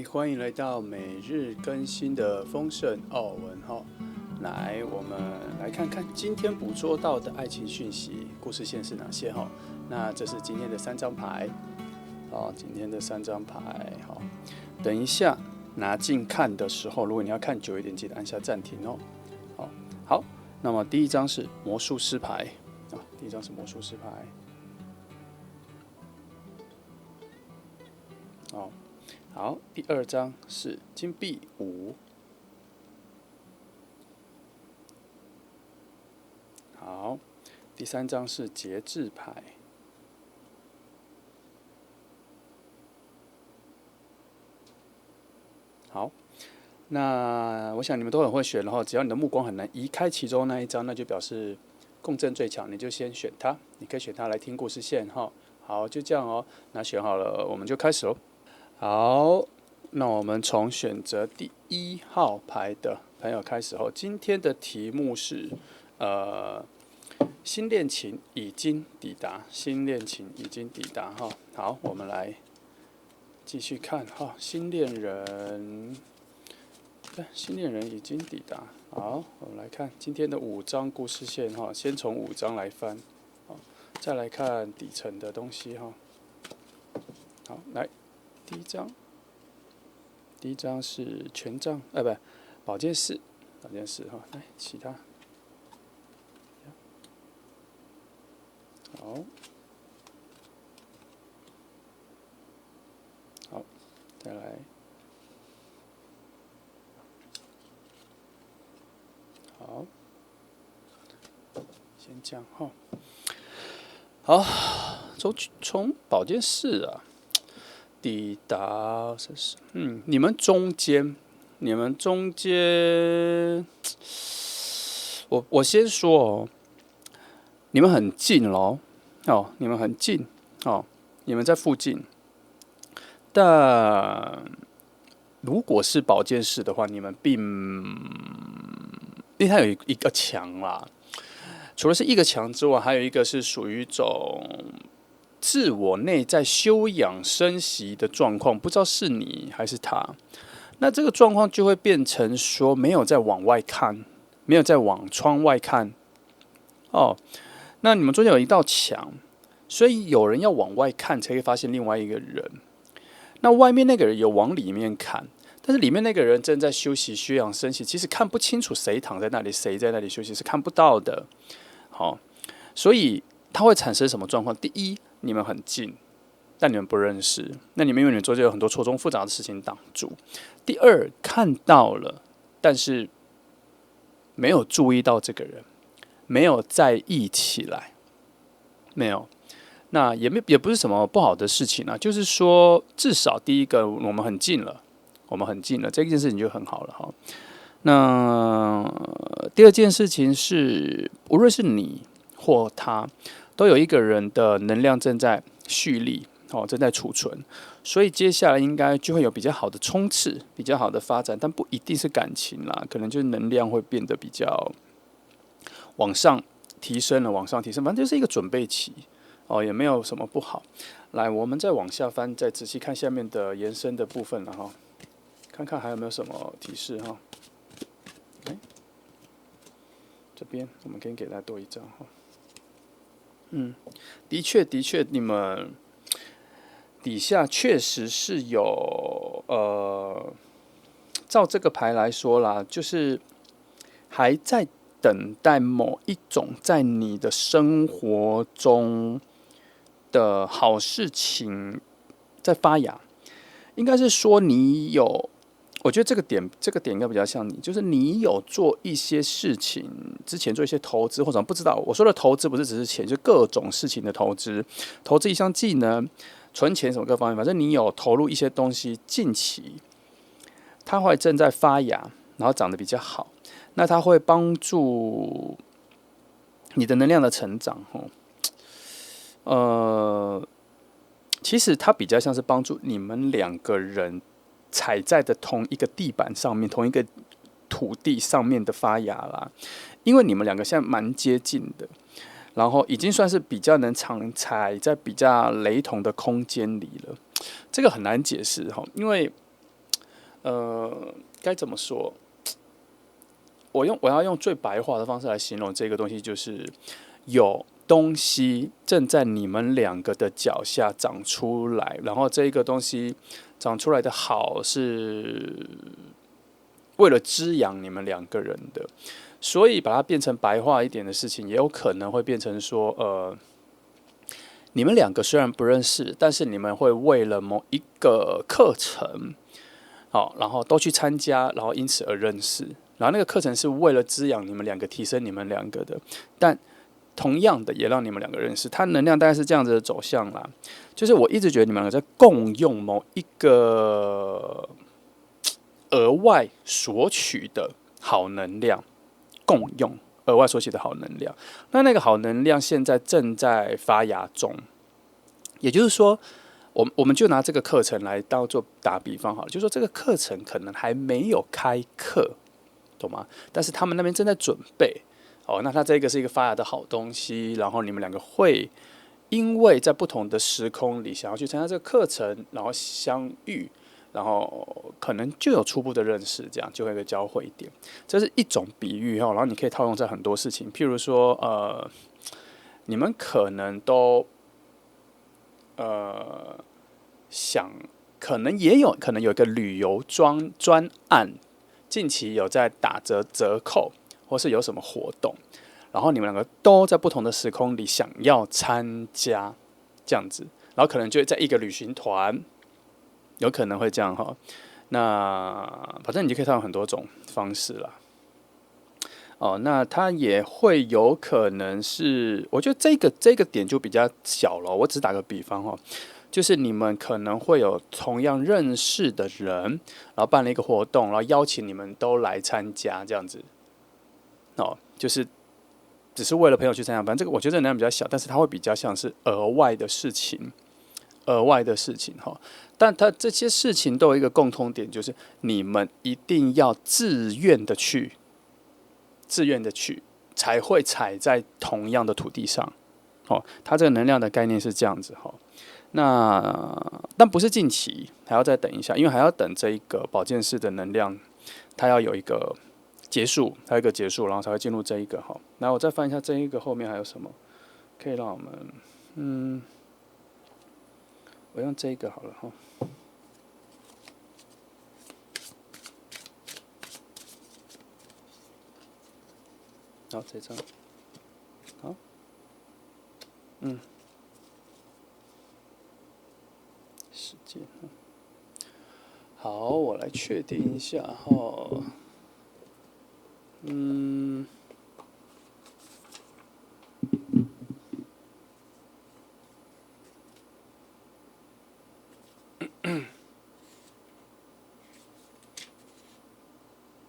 欢迎来到每日更新的丰盛奥文哈。来，我们来看看今天捕捉到的爱情讯息故事线是哪些哈。那这是今天的3张牌，今天的3张牌好。等一下拿近看的时候，如果你要看久一点，记得按下暂停哦。好，那么第一张是魔术师牌第一张是魔术师牌。好，第2张是金币5。好，第3张是节制牌。好，那我想你们都很会选，然后只要你的目光很难移开其中那一张，那就表示共振最强，你就先选它。你可以选它来听故事线哈。好，就这样哦。那选好了，我们就开始喽。好，那我们从选择第1号牌的朋友开始后，今天的题目是新恋情已经抵达，新恋情已经抵达哈。好，我们来继续看哈，新恋人已经抵达。好，我们来看今天的5张故事线哈，先从5张来翻，再来看底层的东西哈。好，来第一张是权杖，不，宝剑4哈。来其他，好，再来，好，先这样哈。好，从宝剑4抵达，你们中间，我先说哦，你们很近咯，你们很近你们在附近，但如果是宝剑4的话，你们因为它有一个墙啦，除了是一个墙之外，还有一个是属于一种自我内在休养生息的状况，不知道是你还是他。那这个状况就会变成说，没有在往外看，没有在往窗外看。那你们中间有一道墙，所以有人要往外看，才会发现另外一个人。那外面那个人有往里面看，但是里面那个人正在休息、休养生息，其实看不清楚谁躺在那里，谁在那里休息，是看不到的。所以它会产生什么状况？第一，你们很近，但你们不认识，那你们因为你们中间有很多错综复杂的事情挡住。第二，看到了，但是没有注意到这个人，没有在意起来，没有。那也不是什么不好的事情就是说，至少第一个我们很近了，这件事情就很好了哈。那第二件事情是，无论是你或他，都有一个人的能量正在蓄力，正在储存，所以接下来应该就会有比较好的冲刺，比较好的发展，但不一定是感情啦，可能就是能量会变得比较往上提升了，反正就是一个准备期也没有什么不好。来，我们再往下翻，再仔细看下面的延伸的部分了哈，看看还有没有什么提示哈。这边我们可以给大家多一张哈。的确，你们底下确实是有照这个牌来说啦，就是还在等待某一种在你的生活中的好事情在发芽。应该是说你有，我觉得这个点应该比较像你，就是你有做一些事情，之前做一些投资或者不知道。我说的投资不是只是钱，就各种事情的投资，投资一项技能、存钱什么各方面，反正你有投入一些东西，近期它会正在发芽，然后长得比较好，那它会帮助你的能量的成长其实它比较像是帮助你们2个人踩在的同一个地板上面，同一个土地上面的发芽啦。因为你们2个现在蛮接近的，然后已经算是比较能踩在比较雷同的空间里了。这个很难解释因为该怎么说？我要用最白话的方式来形容这个东西，就是有东西正在你们两个的脚下长出来，然后这个东西长出来的好是为了滋养你们两个人的，所以把它变成白话一点的事情，也有可能会变成说，你们两个虽然不认识，但是你们会为了某一个课程，好，然后都去参加，然后因此而认识。然后那个课程是为了滋养你们两个、提升你们两个的，但同样的也让你们两个认识。它能量大概是这样子的走向啦，就是我一直觉得你们两个在共用某一个额外索取的好能量，共用额外索取的好能量。那个好能量现在正在发芽中，也就是说，我们就拿这个课程来当做打比方好了，就是说这个课程可能还没有开课，懂吗？但是他们那边正在准备。哦，那它这个是一个发芽的好东西，然后你们两个会因为在不同的时空里想要去参加这个课程，然后相遇，然后可能就有初步的认识，这样就会有一个交汇点。这是一种比喻哈，然后你可以套用在很多事情，譬如说你们可能都想，可能有一个旅游专案，近期有在打折扣，或是有什么活动，然后你们两个都在不同的时空里想要参加，这样子，然后可能就在一个旅行团，有可能会这样哈。那反正你就可以套用很多种方式啦。哦，那它也会有可能是，我觉得这个点就比较小了。我只打个比方哈，就是你们可能会有同样认识的人，然后办了一个活动，然后邀请你们都来参加，这样子。哦，就是只是为了朋友去参加，反正这个我觉得能量比较小，但是它会比较像是额外的事情，额外的事情哈。但它这些事情都有一个共通点，就是你们一定要自愿的去，自愿的去，才会踩在同样的土地上。哦，它这个能量的概念是这样子哈。但不是近期，还要再等一下，因为还要等这一个保健室的能量，它要有一个结束，它有一个结束，然后才会进入这一个哈。然后我再翻一下这一个后面还有什么可以让我们，我用这一个好了哈。好，这张，好，时间，好，我来确定一下哈。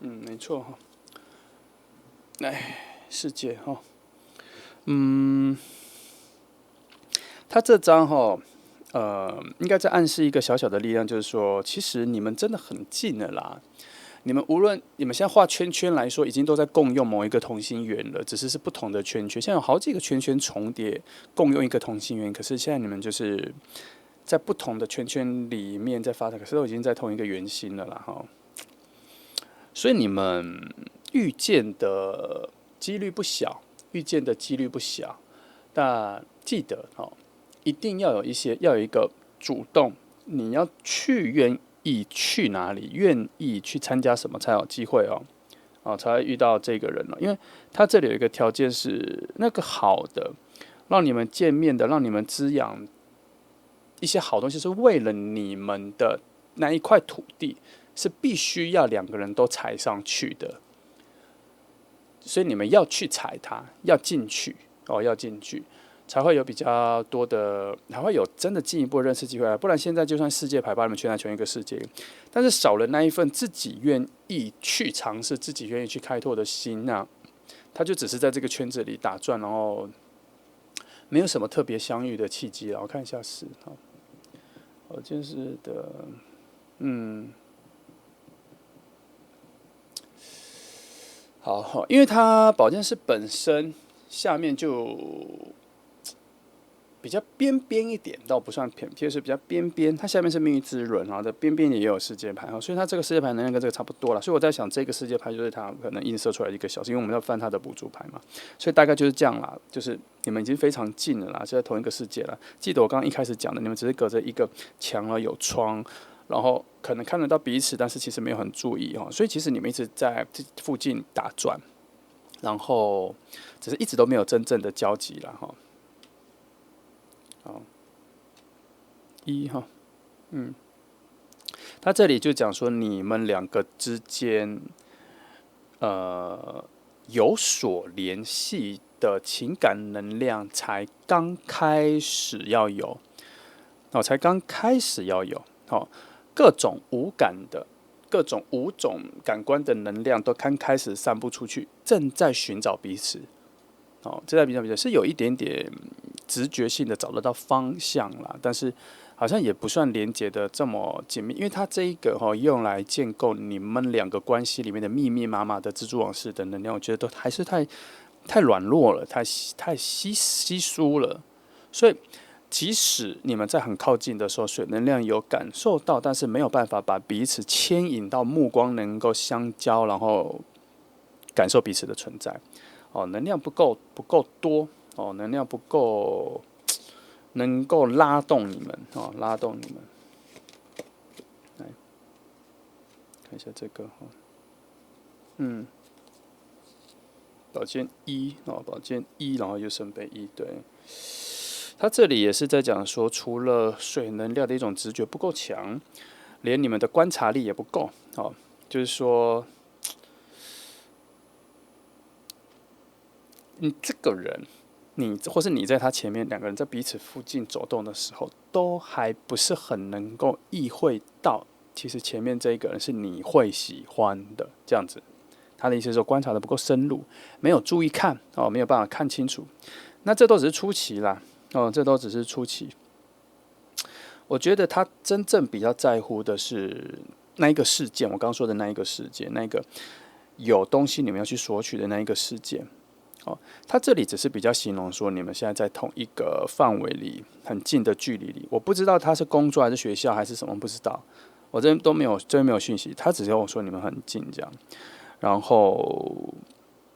没错哈。世界哈，他这张哈，应该在暗示一个小小的力量，就是说，其实你们真的很近了啦。你们无论你们现在画圈圈来说，已经都在共用某一个同心圆了，只是不同的圈圈。现在有好几个圈圈重叠，共用一个同心圆。可是现在你们就是在不同的圈圈里面在发展，可是都已经在同一个圆心了啦哈。所以你们遇见的几率不小，遇见的几率不小。但记得哦，一定要有一个主动，你要去愿意去哪里，愿意去参加什么才有机会哦，才会遇到这个人了。因为他这里有一个条件是那个好的，让你们见面的，让你们滋养一些好东西，是为了你们的那一块土地，是必须要两个人都踩上去的。所以你们要去踩它，要进去哦，要进去，才会有比较多的，还会有真的进一步认识机会。不然现在就算世界牌把你们圈在同一个世界，但是少了那一份自己愿意去尝试、自己愿意去开拓的心，那他就只是在这个圈子里打转，然后没有什么特别相遇的契机了。我看一下是好，就是的，好，因为它保健室本身下面就比较边边一点，倒不算偏，就是比较边边。它下面是命运之轮，然后的边边也有世界牌，所以它这个世界牌能量跟这个差不多了。所以我在想，这个世界牌就是它可能映射出来的一个小事，因为我们要翻它的补助牌嘛，所以大概就是这样啦。就是你们已经非常近了啦，就在同一个世界了。记得我刚刚一开始讲的，你们只是隔着一个墙了，有窗，然后可能看得到彼此，但是其实没有很注意所以其实你们一直在这附近打转，然后只是一直都没有真正的交集了好。他这里就讲说你们两个之间，有所联系的情感能量才刚开始要有，才刚开始要有，各种五感的、各种五种感官的能量都刚开始散布出去，正在寻找彼此，正在比较是有一点点直觉性的找得到方向啦，但是好像也不算连接的这么紧密，因为它这一个用来建构你们两个关系里面的密密麻麻的蜘蛛网式的能量，我觉得都还是太软弱了，太稀疏了，所以即使你们在很靠近的时候，水能量有感受到，但是没有办法把彼此牵引到目光能够相交，然后感受彼此的存在。能量不够多，能量不够。能够拉动你们，拉动你们。来看一下这个，宝剑一，宝剑一，然后又圣杯一，对。他这里也是在讲说，除了水能量的一种直觉不够强，连你们的观察力也不够，就是说，你这个人。或是你在他前面，两个人在彼此附近走动的时候，都还不是很能够意会到，其实前面这一个人是你会喜欢的，这样子。他的意思是说，观察的不够深入，没有注意看，没有办法看清楚。那这都只是初期啦，这都只是初期。我觉得他真正比较在乎的是那一个事件，我刚刚说的那一个事件，那一个有东西你们要去索取的那一个事件。他这里只是比较形容说，你们现在在同一个范围里，很近的距离里。我不知道他是工作还是学校还是什么，不知道。我这边都没有，这边没有讯息。他只跟我说你们很近这样，然后，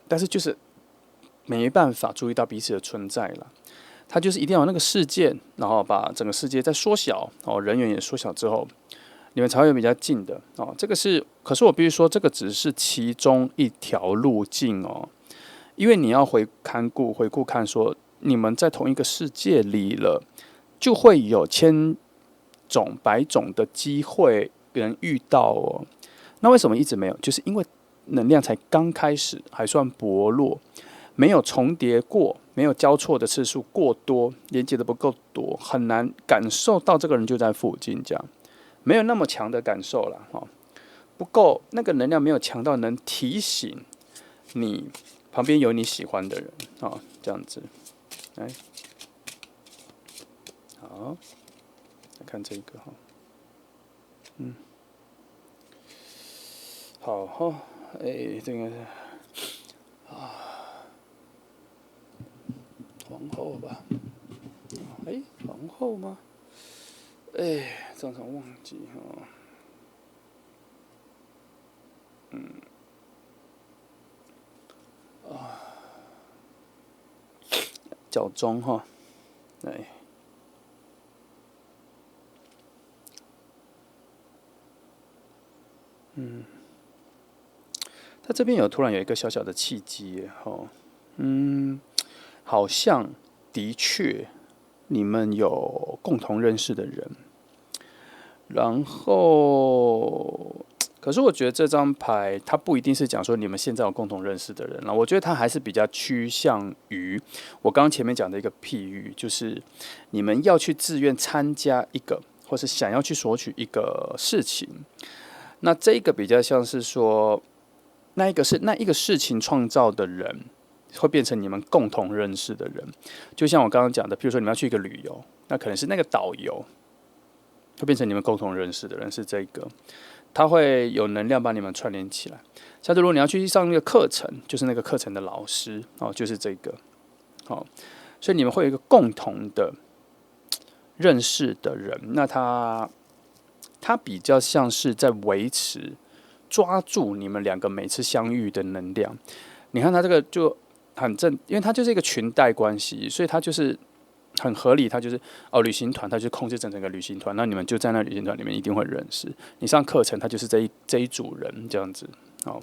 但是就是没办法注意到彼此的存在了。他就是一定要有那个事件，然后把整个世界再缩小，人员也缩小之后，你们才会比较近的。这个是，可是我必须说，这个只是其中一条路径因为你要回顾看说，你们在同一个世界里了，就会有千种百种的机会跟遇到那为什么一直没有？就是因为能量才刚开始，还算薄弱，没有重叠过，没有交错的次数过多，连接的不够多，很难感受到这个人就在附近，这样没有那么强的感受了不够那个能量没有强到能提醒你。旁边有你喜欢的人这样子，来，好，来看这个好这个皇后吧，皇后吗？常常忘记教宗对，他这边突然有一个小小的契机好像的确你们有共同认识的人，然后。可是我觉得这张牌，它不一定是讲说你们现在有共同认识的人了。我觉得它还是比较趋向于我刚刚前面讲的一个譬喻，就是你们要去自愿参加一个，或是想要去索取一个事情。那这个比较像是说，那一个事情创造的人，会变成你们共同认识的人。就像我刚刚讲的，譬如说你们要去一个旅游，那可能是那个导游，会变成你们共同认识的人是这个。它会有能量把你们串联起来。像是如果你要去上那个课程，就是那个课程的老师就是这个，所以你们会有一个共同的认识的人，那他比较像是在维持、抓住你们两个每次相遇的能量。你看他这个就很正，因为他就是一个裙带关系，所以他就是很合理。他就是旅行团，他就控制整个旅行团，那你们就在那旅行团里面一定会认识。你上课程，他就是这一组人这样子。好，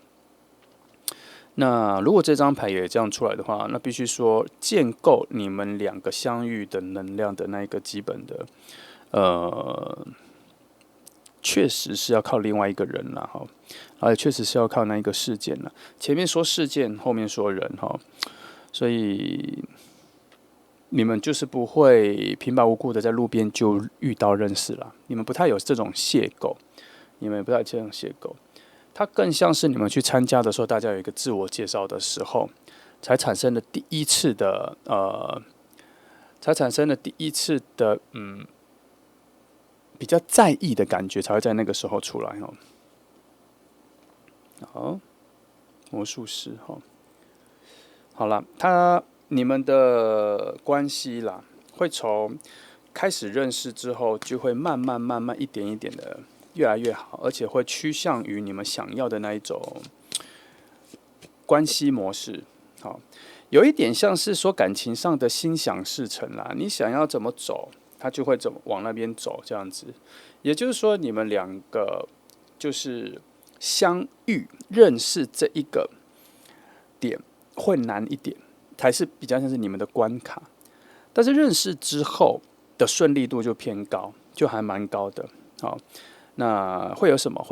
那如果这张牌也这样出来的话，那必须说建构你们两个相遇的能量的那一个基本的，确实是要靠另外一个人啦，哈，而且确实是要靠那一个事件啦。前面说事件，后面说人，哈，所以你们就是不会平白无故的在路边就遇到认识了，你们不太有这种邂逅，你们也不太有这种邂逅。它更像是你们去参加的时候，大家有一个自我介绍的时候，才产生的第一次的比较在意的感觉，才会在那个时候出来哦。好，魔术师哈，好了，你们的关系啦，会从开始认识之后，就会慢慢一点一点的越来越好，而且会趋向于你们想要的那一种关系模式。好，有一点像是说感情上的心想事成啦，你想要怎么走，他就会往那边走，这样子。也就是说，你们两个就是相遇认识这一个点会难一点，才是比较像是你们的关卡。但是认识之后的顺利度就偏高，就还蛮高的。好，那会有什么？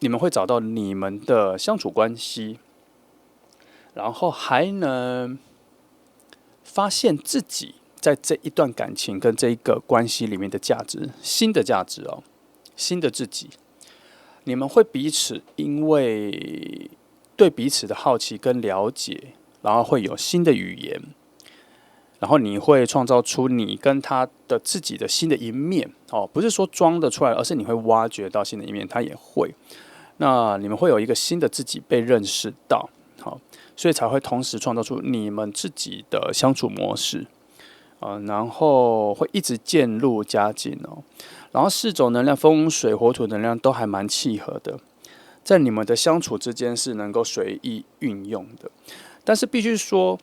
你们会找到你们的相处关系，然后还能发现自己在这一段感情跟这一个关系里面的价值，新的价值哦，新的自己。你们会彼此因为对彼此的好奇跟了解，然后会有新的语言，然后你会创造出你跟他的自己的新的一面哦，不是说装得出来，而是你会挖掘到新的一面，他也会。那你们会有一个新的自己被认识到，好，所以才会同时创造出你们自己的相处模式然后会一直渐入佳境哦。然后四种能量，风水火土能量都还蛮契合的，在你们的相处之间是能够随意运用的。但是必须说，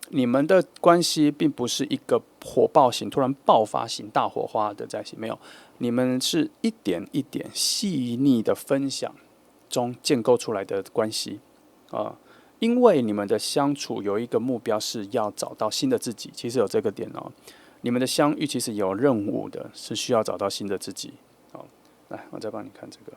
你们的关系并不是一个火爆型、突然爆发型、大火花的在一起，没有，你们是一点一点细腻的分享中建构出来的关系因为你们的相处有一个目标是要找到新的自己，其实有这个点哦。你们的相遇其实有任务的，是需要找到新的自己。好，来，我再帮你看这个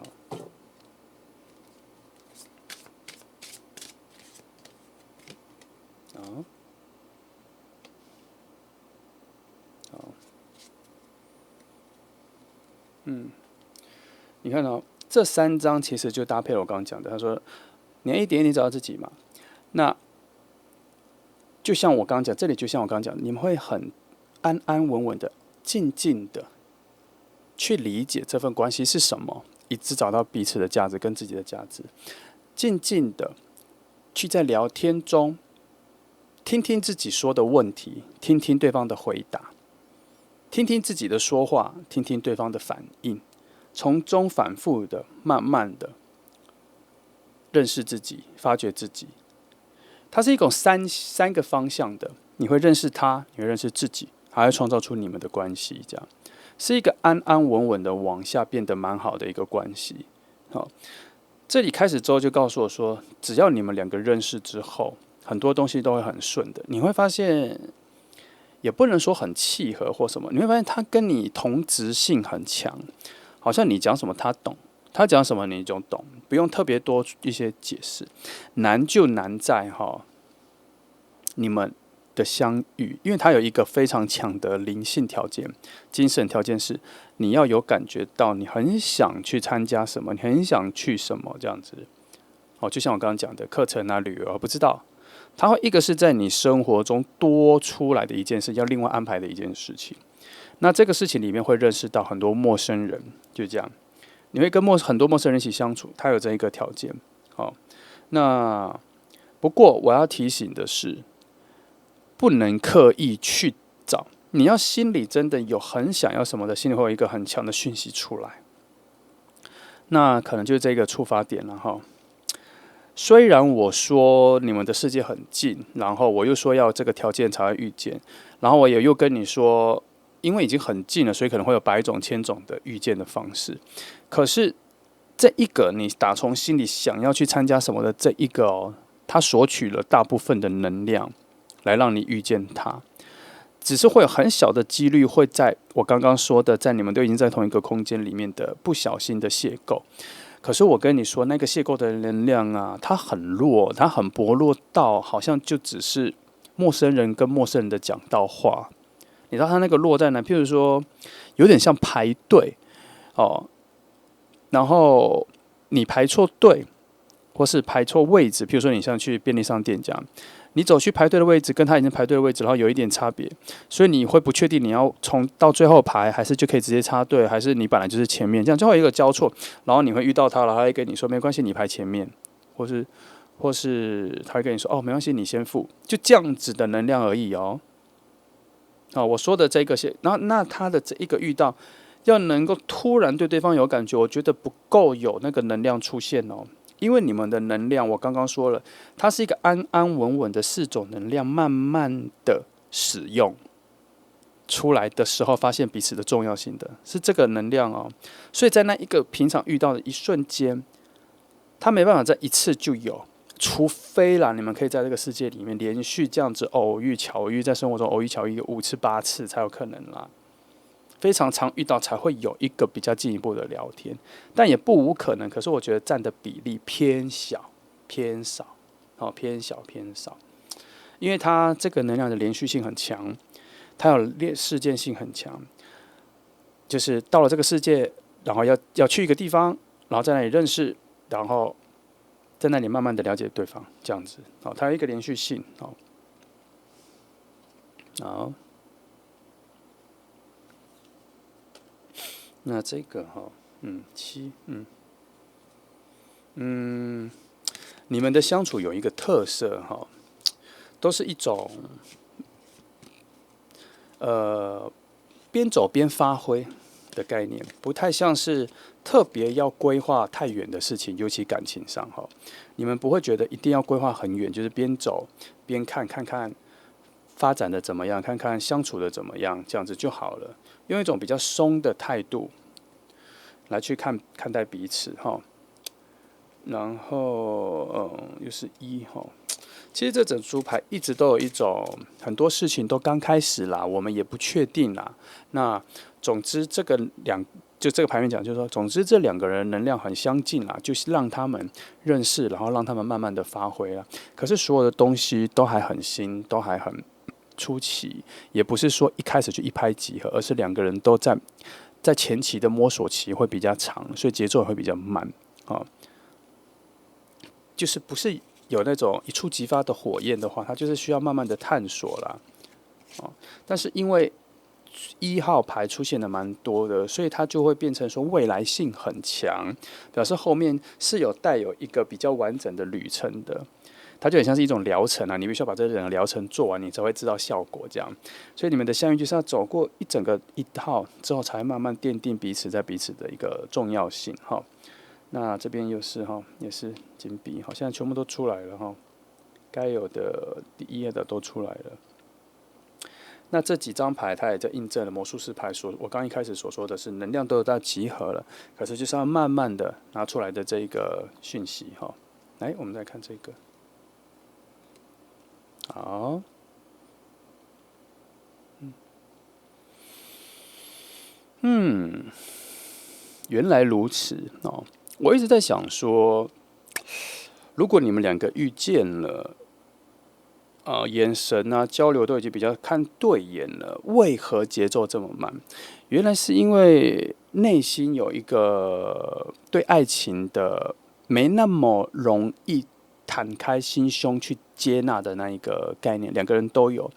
你看这3张其实就搭配了我刚刚讲的。他说，你要一点一点找到自己嘛。那就像我刚刚讲，这里就像我刚刚讲，你们会很安安稳稳的、静静的去理解这份关系是什么，以及找到彼此的价值跟自己的价值。静静的去在聊天中听听自己说的问题，听听对方的回答，听听自己的说话，听听对方的反应，从中反复的、慢慢的认识自己，发掘自己。它是一种三个方向的，你会认识他，你会认识自己，还会创造出你们的关系，这样是一个安安稳稳的往下变得蛮好的一个关系。好，这里开始之后就告诉我说，只要你们两个认识之后，很多东西都会很顺的。你会发现，也不能说很契合或什么，你会发现他跟你同质性很强，好像你讲什么他懂，他讲什么你就懂，不用特别多一些解释。难就难在你们的相遇，因为它有一个非常强的灵性条件、精神条件是你要有感觉到你很想去参加什么，你很想去什么这样子。就像我刚刚讲的课程旅游，不知道它会一个是在你生活中多出来的一件事，要另外安排的一件事情。那这个事情里面会认识到很多陌生人，就这样。你会跟很多陌生人一起相处，它有这一个条件。那不过我要提醒的是，不能刻意去找你要心里真的有很想要什么的，心里会有一个很强的讯息出来，那可能就是这个出发点了哈。虽然我说你们的世界很近，然后我又说要这个条件才会遇见，然后我也又跟你说，因为已经很近了，所以可能会有百种千种的遇见的方式。可是这一个你打从心里想要去参加什么的这一个哦，它索取了大部分的能量来让你遇见它，只是会有很小的几率会在我刚刚说的，在你们都已经在同一个空间里面的不小心的邂逅。可是我跟你说，那个邂逅的能量啊，它很弱，它很薄弱到好像就只是陌生人跟陌生人的讲到话。你知道它那个落在哪？譬如说，有点像排队哦，然后你排错队，或是排错位置。譬如说，你像去便利商店这样，你走去排队的位置跟他已经排队的位置，然后有一点差别，所以你会不确定你要从到最后排，还是就可以直接插队，还是你本来就是前面，这样就会有一个交错，然后你会遇到他了，他会跟你说没关系，你排前面，或是他会跟你说哦没关系，你先付，就这样子的能量而已哦。我说的这个是，那他的这一个遇到，要能够突然对对方有感觉，我觉得不够有那个能量出现哦。因为你们的能量，我刚刚说了，它是一个安安稳稳的4种能量，慢慢的使用出来的时候，发现彼此的重要性的是这个能量哦。所以在那一个平常遇到的一瞬间，它没办法在一次就有，除非啦，你们可以在这个世界里面连续这样子偶遇巧遇，在生活中偶遇巧遇5次8次才有可能啦。非常常遇到才会有一个比较进一步的聊天，但也不无可能。可是我觉得占的比例偏小、偏少，偏小偏少，因为它这个能量的连续性很强，它有事件性很强，就是到了这个世界，然后要去一个地方，然后在那里认识，然后在那里慢慢的了解对方，这样子，它有一个连续性，好。那这个7，你们的相处有一个特色都是一种边走边发挥的概念，不太像是特别要规划太远的事情，尤其感情上你们不会觉得一定要规划很远，就是边走边看看发展的怎么样，看看相处的怎么样，这样子就好了。用一种比较松的态度来去看待彼此然后又是1其实这整组牌一直都有一种很多事情都刚开始啦，我们也不确定啦。那总之这个就这个牌面讲，就是说，总之这2个人能量很相近啦，就是让他们认识，然后让他们慢慢的发挥啦。可是所有的东西都还很新，都还很初期，也不是说一开始就一拍即合，而是2个人都在前期的摸索期会比较长，所以节奏也会比较慢就是不是有那种一触即发的火焰的话，它就是需要慢慢的探索啦但是因为1号牌出现的蛮多的，所以它就会变成说未来性很强，表示后面是带有一个比较完整的旅程的。它就很像是一种疗程啊，你必须要把这整个疗程做完，你才会知道效果这样。所以你们的相遇就是要走过整个一套之后，才慢慢奠定彼此在彼此的一个重要性那这边又是也是金币现在全部都出来了该有的第1页的都出来了。那这几张牌，它也在印证了魔术师牌我刚一开始所说的是能量都有到集合了，可是就是要慢慢的拿出来的这一个讯息来，我们再看这个，好，原来如此我一直在想说，如果你们2个遇见了，眼神啊交流都已经比较看对眼了，为何节奏这么慢？原来是因为内心有一个对爱情的没那么容易坦开心胸去接纳的那一个概念，2个人都有。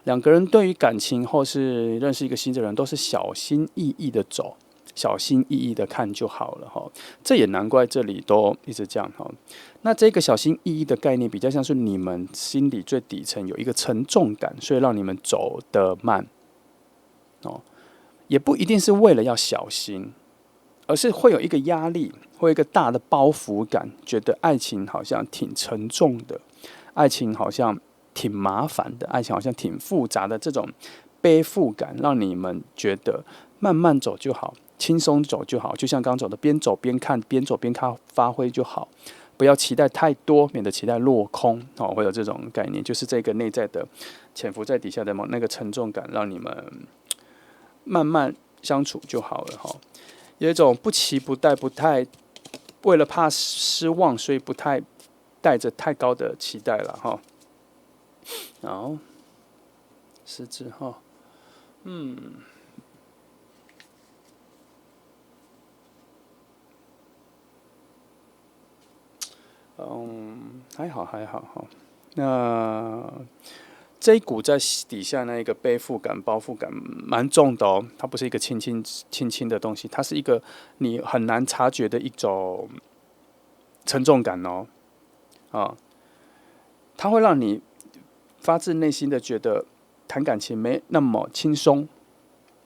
2个人对于感情或是认识一个新的人，都是小心翼翼的走，小心翼翼的看就好了这也难怪这里都一直这样那这个小心翼翼的概念，比较像是你们心里最底层有一个沉重感，所以让你们走得慢。也不一定是为了要小心，而是会有一个压力，会有一个大的包袱感，觉得爱情好像挺沉重的，爱情好像挺麻烦的，爱情好像挺复杂的，这种背负感让你们觉得慢慢走就好，轻松走就好，就像刚走的，边走边看，边走边发挥就好，不要期待太多，免得期待落空。会有这种概念，就是这个内在的潜伏在底下的那个沉重感，让你们慢慢相处就好了。有一种不期不待，不太为了怕失望，所以不太带着太高的期待了哈。好，狮子哈，还好还好哈。那这一股在底下那一个背负感、包袱感蛮重的哦，它不是一个轻轻的东西，它是一个你很难察觉的一种沉重感哦。它会让你发自内心的觉得谈感情没那么轻松，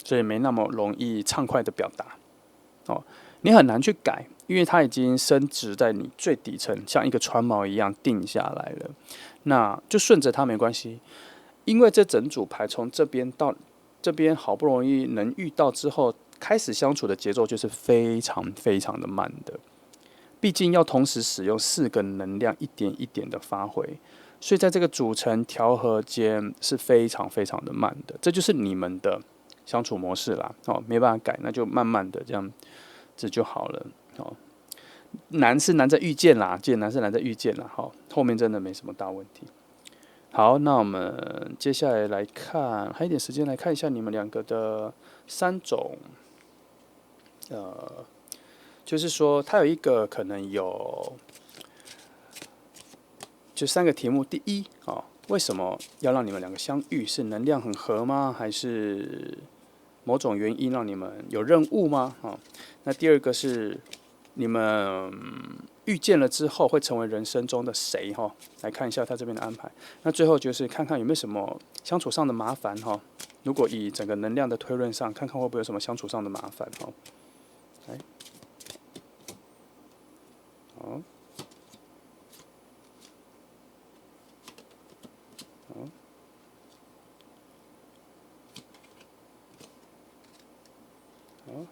所以没那么容易畅快的表达。你很难去改，因为它已经深植在你最底层，像一个船锚一样定下来了。那就顺着它没关系，因为这整组牌从这边到这边好不容易能遇到之后，开始相处的节奏就是非常非常的慢的。毕竟要同时使用4个能量，一点一点的发挥，所以在这个组成调和间是非常非常的慢的。这就是你们的相处模式啦。没办法改，那就慢慢的这样子就好了。难是难在遇见啦，难是难在遇见啦。后面真的没什么大问题。好，那我们接下来看，还有一点时间来看一下你们2个的3种，就是说它有一个可能有就3个题目。第一，为什么要让你们2个相遇？是能量很合吗？还是某种原因让你们有任务吗？那第2个是你们遇见了之后会成为人生中的谁？来看一下他这边的安排。那最后就是看看有没有什么相处上的麻烦。如果以整个能量的推论上，看看会不会有什么相处上的麻烦。来，好，好，好，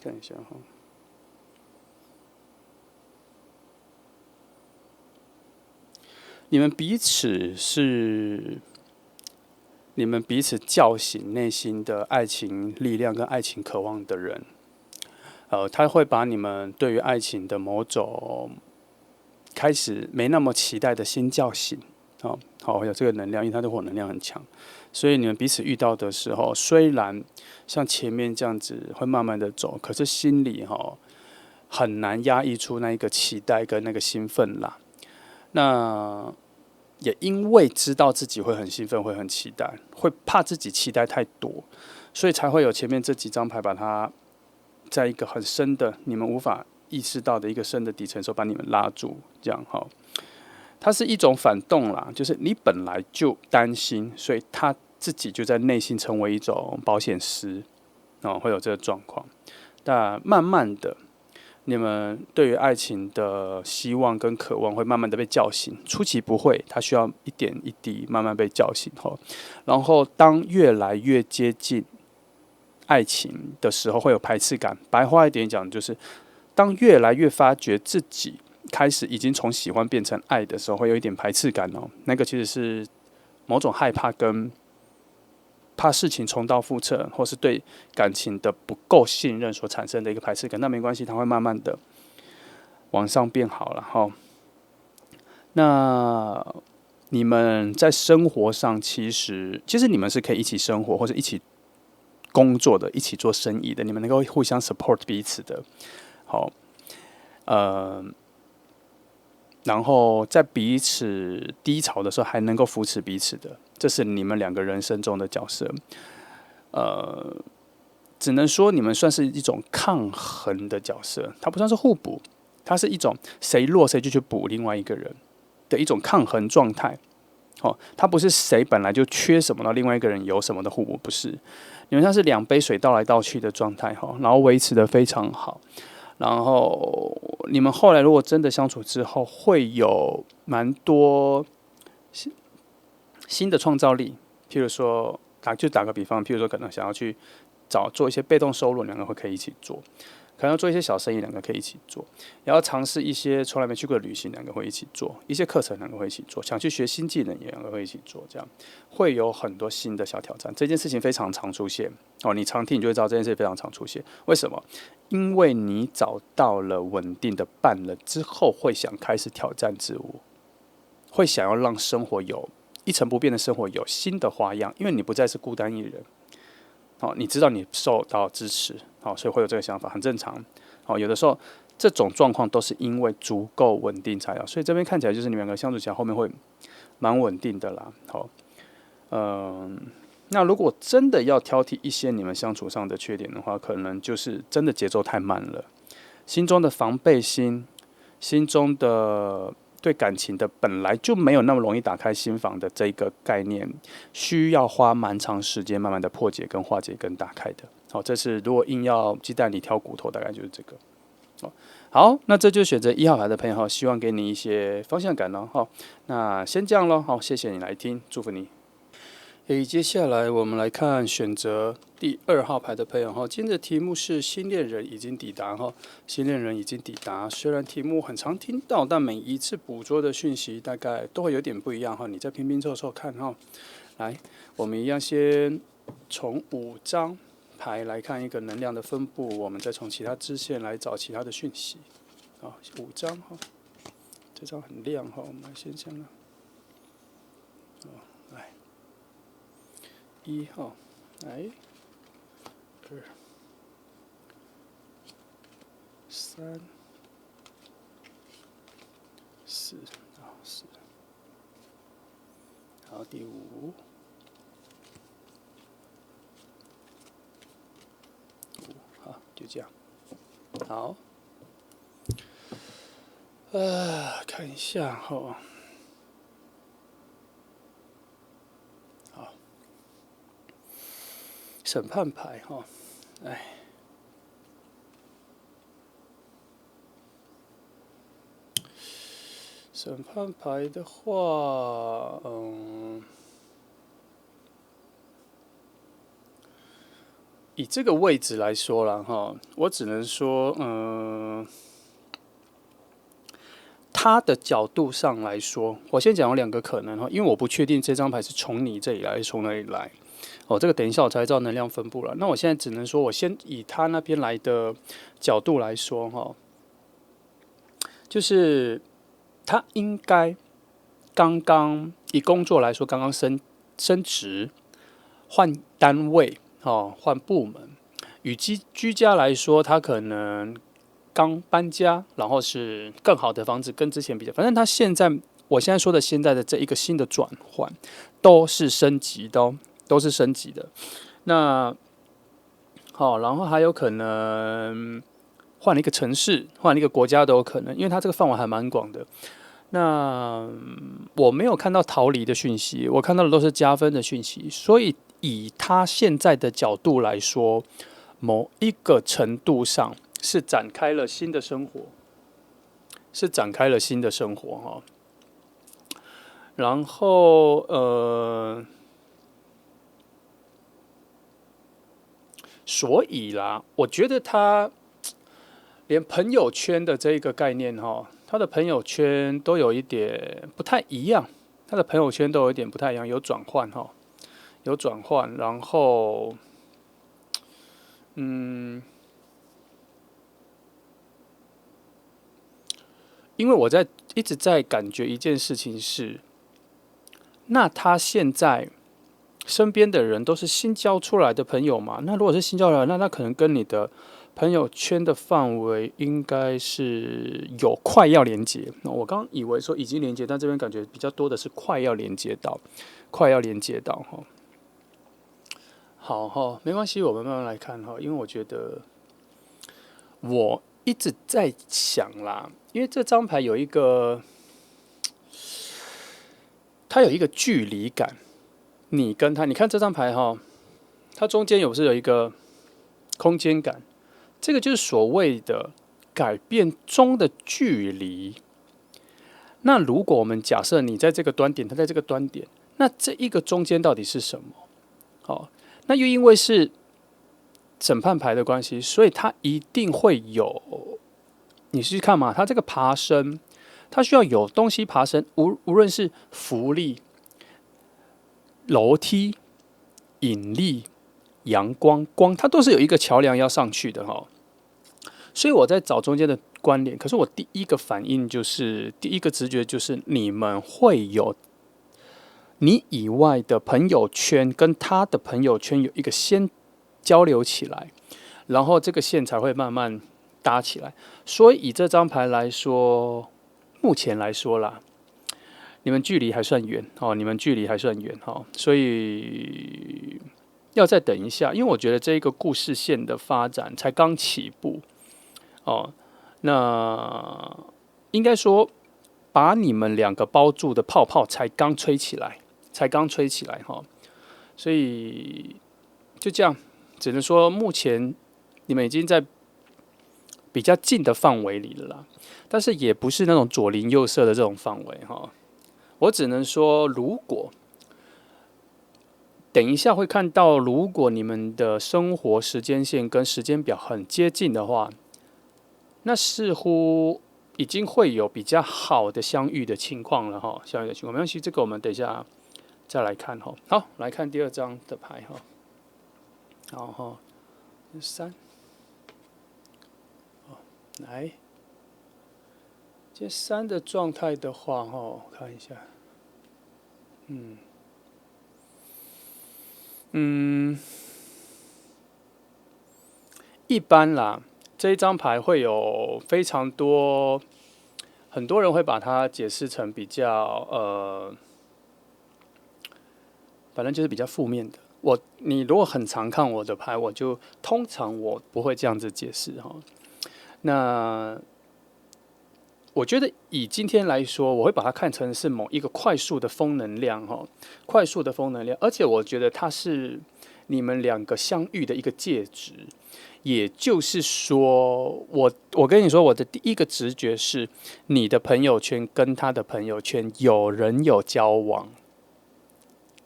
看一下哈。你们彼此叫醒内心的爱情力量跟爱情渴望的人。他会把你们对于爱情的某种开始没那么期待的心叫醒。有这个能量，因为他的火能量很强，所以你们彼此遇到的时候，虽然像前面这样子会慢慢的走，可是心里很难压抑出那一个期待跟那个兴奋啦。那也因为知道自己会很兴奋，会很期待，会怕自己期待太多，所以才会有前面这几张牌把它在一个很深的你们无法意识到的一个深的底层的时候把你们拉住，这样它是一种反动啦，就是你本来就担心，所以他自己就在内心成为一种保险丝，会有这个状况。但慢慢的，你们对于爱情的希望跟渴望会慢慢的被叫醒，初期不会，它需要一点一滴慢慢被叫醒然后当越来越接近爱情的时候，会有排斥感。白话一点讲，就是当越来越发觉自己开始已经从喜欢变成爱的时候，会有一点排斥感那个其实是某种害怕跟怕事情重蹈覆辙，或是对感情的不够信任所产生的一个排斥感。那没关系，它会慢慢的往上变好了那你们在生活上其实你们是可以一起生活或者一起工作的，一起做生意的，你们能够互相 support 彼此的。然后在彼此低潮的时候还能够扶持彼此的，这是你们2个人生中的角色。只能说你们算是一种抗衡的角色，它不算是互补，它是一种谁弱谁就去补另外一个人的一种抗衡状态。它不是谁本来就缺什么，然后另外一个人有什么的互补，不是。你们像是两杯水倒来倒去的状态，然后维持的非常好。然后你们后来如果真的相处之后，会有蛮多新的创造力。譬如说，打个比方，譬如说可能想要去做一些被动收入，两个可以一起做。可能要做一些小生意，两个可以一起做；也要尝试一些从来没去过的旅行，两个会一起做；一些课程，两个会一起做；想去学新技能，也两个会一起做。这样会有很多新的小挑战。这件事情非常常出现你常听你就会知道这件事非常常出现。为什么？因为你找到了稳定的伴了之后，会想开始挑战自我，会想要让生活有一成不变的生活有新的花样，因为你不再是孤单一人。你知道你受到支持，所以会有这个想法，很正常。有的时候这种状况都是因为足够稳定才有，所以这边看起来就是你们两个相处起来后面会蛮稳定的啦。那如果真的要挑剔一些你们相处上的缺点的话，可能就是真的节奏太慢了，心中的防备心，心中的对感情的本来就没有那么容易打开心房的这个概念，需要花蛮长时间慢慢的破解跟化解跟打开的。这是如果硬要鸡蛋里挑骨头，大概就是这个。好，那这就选择1号牌的朋友，希望给你一些方向感咯。那先这样咯，谢谢你来听，祝福你。接下来我们来看选择第2号牌的朋友。今天的题目是新恋人已经抵达。新恋人已经抵达，虽然题目很常听到，但每一次捕捉的讯息大概都会有点不一样。你再拼拼凑凑看。来，我们一样先从5张牌来看一个能量的分布，我们再从其他支线来找其他的讯息。5张这张很亮我们来先讲了。来，1号，来，2、3、4，好，第5。就这样，好，看一下好，审判牌审判牌的话，以这个位置来说啦我只能说，他的角度上来说，我先讲有2个可能因为我不确定这张牌是从你这里来，还是从哪里来。这个等一下我才知道能量分布了。那我现在只能说，我先以他那边来的角度来说就是他应该刚刚以工作来说，刚刚升职，换单位换部门。与居家来说，他可能刚搬家，然后是更好的房子，跟之前比较，反正他我现在说的现在的这一个新的转换，都是升级的都是升级的。那然后还有可能换了一个城市，换了一个国家都有可能，因为它这个范围还蛮广的。那我没有看到逃离的讯息，我看到的都是加分的讯息，所以以他现在的角度来说，某一个程度上是展开了新的生活，然后所以啦，我觉得他连朋友圈的这个概念他的朋友圈都有一点不太一样，有转换然后因为我一直在感觉一件事情是，那他现在身边的人都是新交出来的朋友嘛？那如果是新交出来，那他可能跟你的朋友圈的范围应该是有快要连接。我刚以为说已经连接，但这边感觉比较多的是快要连接到。好哈，没关系，我们慢慢来看哈，因为我觉得我一直在想啦，因为这张牌有一个，它有一个距离感，你跟他，你看这张牌哈，它中间不是有一个空间感，这个就是所谓的改变中的距离。那如果我们假设你在这个端点，他在这个端点，那这一个中间到底是什么？好，那又因为是审判牌的关系，所以它一定会有，你去看嘛，它这个爬升，它需要有东西爬升，无论是浮力、楼梯、引力、阳光、光，它都是有一个桥梁要上去的哈。所以我在找中间的关联，可是我第一个反应就是，第一个直觉就是你们会有你以外的朋友圈跟他的朋友圈有一个先交流起来，然后这个线才会慢慢搭起来。所以以这张牌来说，目前来说啦，你们距离还算远哦，你们距离还算远哦，所以要再等一下，因为我觉得这一个故事线的发展才刚起步哦。那应该说，把你们两个包住的泡泡才刚吹起来，才刚吹起来哈，所以就这样，只能说目前你们已经在比较近的范围里了啦，但是也不是那种左邻右舍的这种范围哈。我只能说，如果等一下会看到，如果你们的生活时间线跟时间表很接近的话，那似乎已经会有比较好的相遇的情况了哈。相遇的情况没关系，这个我们等一下再来看哈。好，来看第二张的牌哈。好哈，3，来，这3的状态的话哈，我看一下。一般啦，这一张牌会有非常多，很多人会把它解释成比较反正就是比较负面的。你如果很常看我的牌，通常我不会这样子解释哈。那我觉得以今天来说，我会把它看成是某一个快速的风能量哈，快速的风能量，而且我觉得它是你们两个相遇的一个介质。也就是说，我跟你说，我的第一个直觉是，你的朋友圈跟他的朋友圈有人有交往，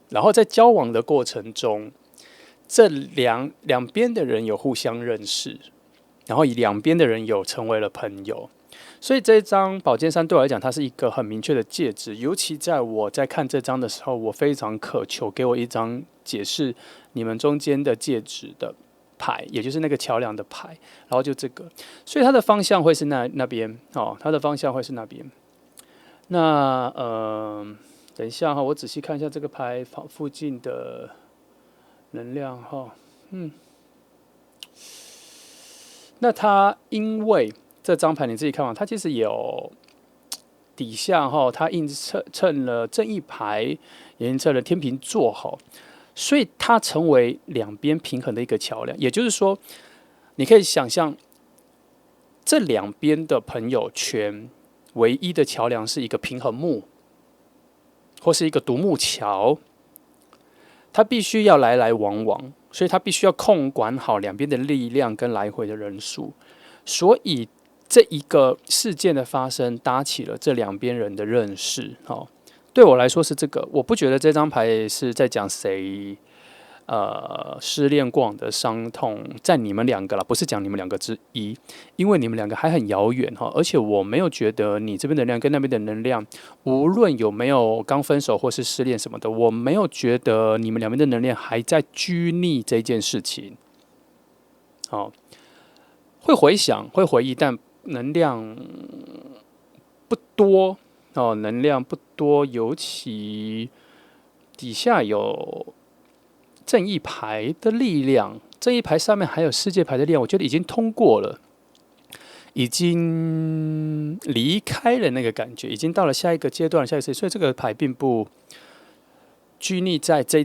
然后在交往的过程中，这两边的人有互相认识，然后两边的人有成为了朋友。所以这张宝剑三对我来讲，它是一个很明确的介质。尤其在我在看这张的时候，我非常渴求给我一张解释你们中间的介质的牌，也就是那个桥梁的牌。然后就这个，所以它的方向会是那边哦，它的方向会是那边。那等一下哈，我仔细看一下这个牌附近的能量哈，那它因为这张牌你自己看嘛，它其实有底下哈，它映衬了正义牌，也映衬了天秤座哈，所以它成为两边平衡的一个桥梁。也就是说，你可以想象这两边的朋友圈唯一的桥梁是一个平衡木，或是一个独木桥，它必须要来来往往，所以它必须要控管好两边的力量跟来回的人数。所以这一个事件的发生，搭起了这两边人的认识。哦，对我来说是这个，我不觉得这张牌是在讲谁失恋过往的伤痛，在你们两个啦，不是讲你们两个之一，因为你们两个还很遥远哈，而且我没有觉得你这边能量跟那边的能量，无论有没有刚分手或是失恋什么的，我没有觉得你们两边的能量还在拘泥这件事情。好，会回想，会回忆，但能量不多哦，能量不多，尤其底下有正义牌的力量，正义牌上面还有世界牌的力量，我觉得已经通过了，已经离开了那个感觉，已经到了下一个阶段，下一次，所以这个牌并不拘泥在这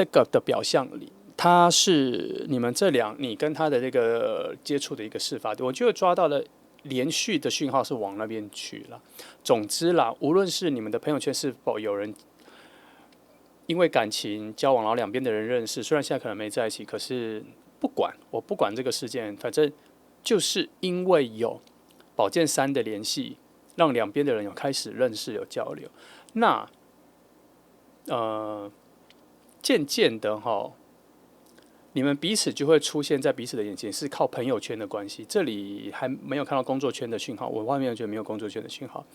个的表象里，他是你跟他的这个接触的一个事发点，我就抓到了连续的讯号是往那边去了。总之啦，无论是你们的朋友圈是否有人因为感情交往，然后两边的人认识，虽然现在可能没在一起，可是我不管这个事件，反正就是因为有宝剑三的联系，让两边的人有开始认识、有交流。那渐渐的你们彼此就会出现在彼此的眼前，是靠朋友圈的关系。这里还没有看到工作圈的讯号，我外面就没有工作圈的讯号。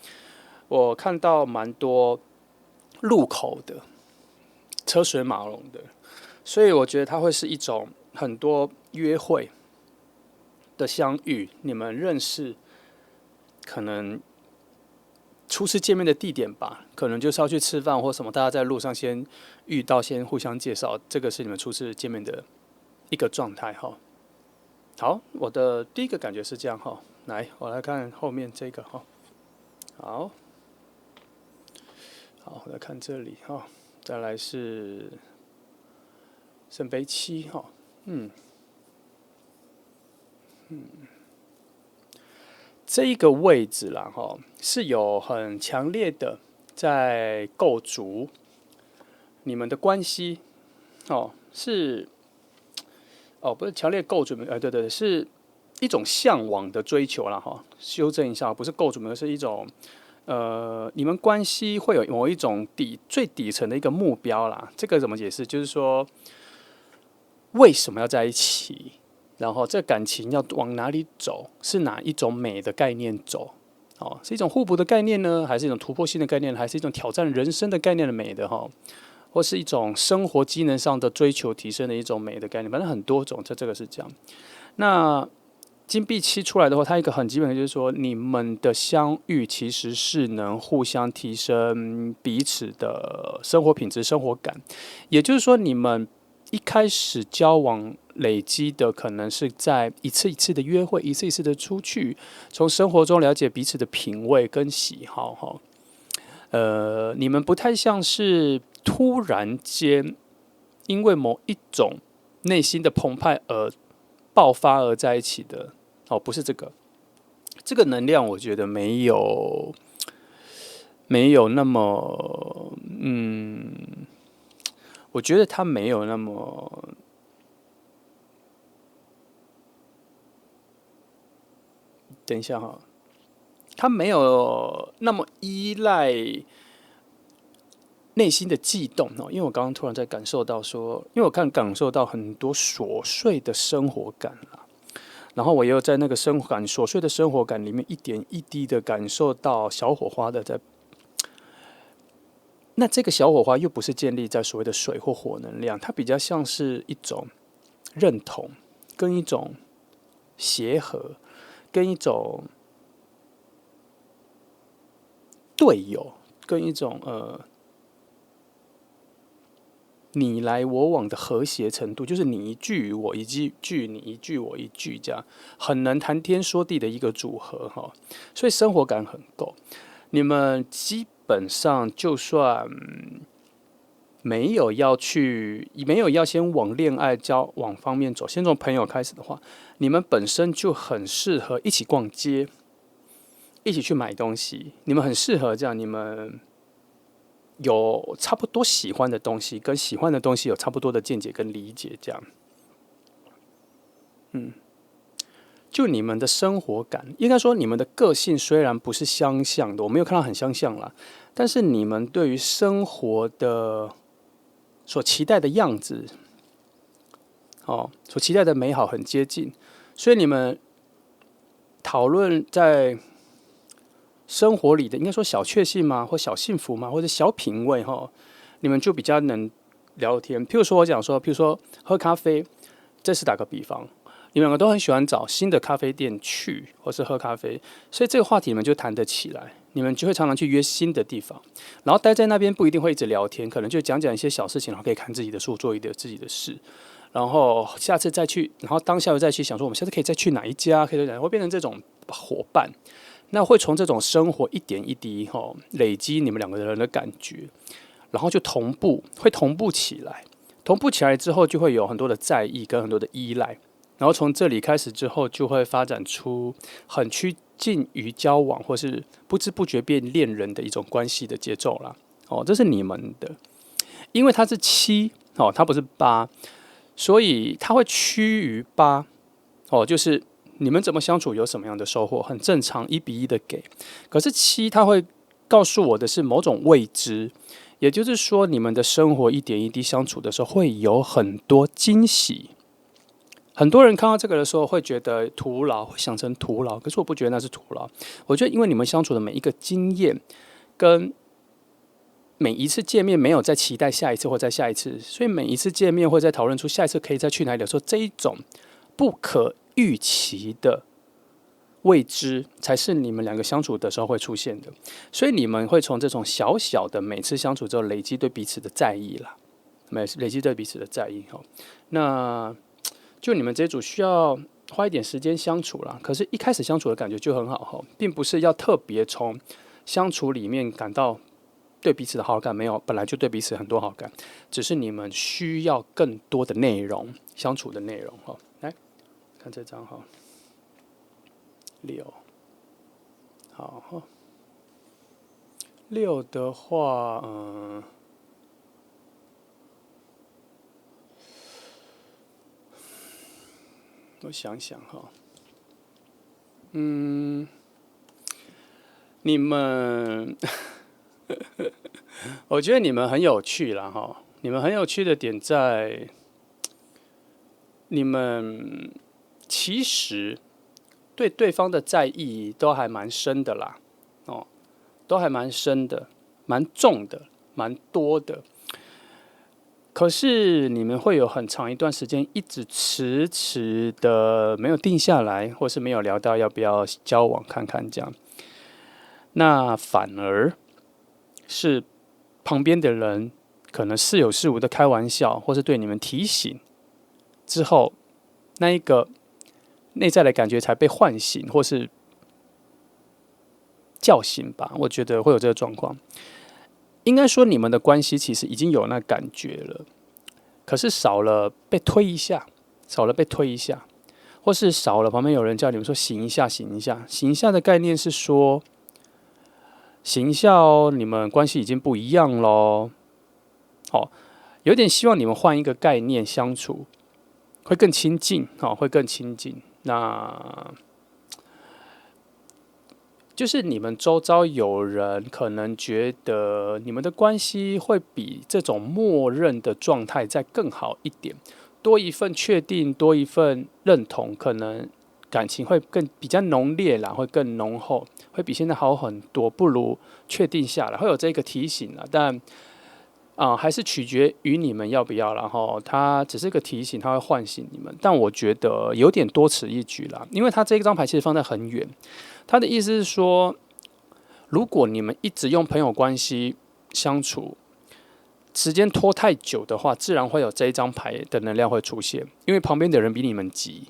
我看到蛮多路口的车水马龙的，所以我觉得它会是一种很多约会的相遇，你们认识，可能初次见面的地点吧，可能就是要去吃饭或什么，大家在路上先遇到，先互相介绍，这个是你们初次见面的一个状态哈。好，我的第一个感觉是这样哈。来，我来看后面这个哈。好，我来看这里哈。再来是圣杯七哈。这一个位置啦哈，是有很强烈的在构筑你们的关系是不是强烈构筑对，是一种向往的追求啦哈。修正一下，不是构筑，而是一种你们关系会有某一种最底层的一个目标啦。这个怎么解释？就是说为什么要在一起？然后这感情要往哪里走？是哪一种美的概念走？是一种互补的概念呢，还是一种突破性的概念，还是一种挑战人生的概念的美的或是一种生活机能上的追求提升的一种美的概念？反正很多种，这个是这样。那金币七出来的话，它一个很基本的就是说，你们的相遇其实是能互相提升彼此的生活品质、生活感。也就是说，你们一开始交往累积的可能是在一次一次的约会，一次一次的出去，从生活中了解彼此的品味跟喜好你们不太像是突然间因为某一种内心的澎湃而爆发而在一起的不是这个能量，我觉得没有那么我觉得它没有那么。等一下他没有那么依赖内心的悸动因为我刚刚突然在感受到说，因为我感受到很多琐碎的生活感啦，然后我也有在那个琐碎的生活感里面一点一滴的感受到小火花的在。那这个小火花又不是建立在所谓的水或火能量，它比较像是一种认同，跟一种协和，跟一种队友，跟一种你来我往的和谐程度，就是你一句我一句，你一句我一句，这样很能谈天说地的一个组合所以生活感很够。你们基本上就算没有要先往恋爱交往方面走，先从朋友开始的话，你们本身就很适合一起逛街，一起去买东西。你们很适合这样，你们有差不多喜欢的东西，跟喜欢的东西有差不多的见解跟理解，这样。就你们的生活感，应该说你们的个性虽然不是相像的，我没有看到很相像啦，但是你们对于生活的所期待的样子，所期待的美好很接近，所以你们讨论在生活里的应该说小确幸嘛，或小幸福嘛，或者小品味你们就比较能聊天。譬如说我讲说，譬如说喝咖啡，这是打个比方，你们两个都很喜欢找新的咖啡店去，或是喝咖啡，所以这个话题你们就谈得起来，你们就会常常去约新的地方，然后待在那边不一定会一直聊天，可能就讲一些小事情，然后可以看自己的书，做自己的事，然后下次再去，然后当下又再去想说，我们下次可以再去哪一家，可以会变成这种伙伴。那会从这种生活一点一滴累积你们两个人的感觉，然后就会同步起来。同步起来之后，就会有很多的在意跟很多的依赖，然后从这里开始之后，就会发展出很趋近于交往，或是不知不觉变恋人的一种关系的节奏啦。哦，这是你们的，因为它是7，哦，它不是8，所以它会趋于8，哦，就是你们怎么相处，有什么样的收获，很正常，1:1的给。可是7，它会告诉我的是某种未知。也就是说，你们的生活一点一滴相处的时候，会有很多惊喜。很多人看到这个的时候，会觉得徒劳，会想成徒劳。可是我不觉得那是徒劳，我觉得因为你们相处的每一个经验，跟每一次见面没有在期待下一次或再下一次，所以每一次见面会在讨论出下一次可以再去哪里的时候，这一种不可预期的未知，才是你们两个相处的时候会出现的。所以你们会从这种小小的每次相处之后，累积对彼此的在意啦，累积对彼此的在意。那就你们这组需要花一点时间相处啦，可是一开始相处的感觉就很好，并不是要特别从相处里面感到对彼此的好感，没有，本来就对彼此很多好感，只是你们需要更多的内容，相处的内容。来看这张6，好，6的话，我想想你们，我觉得你们很有趣啦你们很有趣的点在，你们其实对对方的在意都还蛮深的啦，都还蛮深的，蛮重的，蛮多的。可是你们会有很长一段时间一直迟迟的没有定下来，或是没有聊到要不要交往看看这样。那反而是旁边的人可能似有似无的开玩笑，或是对你们提醒之后，那一个内在的感觉才被唤醒，或是叫醒吧。我觉得会有这个状况。应该说，你们的关系其实已经有那感觉了，可是少了被推一下，少了被推一下，或是少了旁边有人叫你们说醒一下，醒一下。醒一下的概念是说，醒一下哦，你们关系已经不一样喽。有点希望你们换一个概念相处，会更亲近，会更亲近。那就是你们周遭有人可能觉得你们的关系会比这种默认的状态再更好一点，多一份确定，多一份认同，可能感情会更比较浓烈啦，会更浓厚，会比现在好很多。不如确定下来，会有这个提醒啦，但还是取决于你们要不要。然后它只是个提醒，它会唤醒你们，但我觉得有点多此一举啦，因为它这一张牌其实放在很远。他的意思是说，如果你们一直用朋友关系相处，时间拖太久的话，自然会有这一张牌的能量会出现，因为旁边的人比你们急。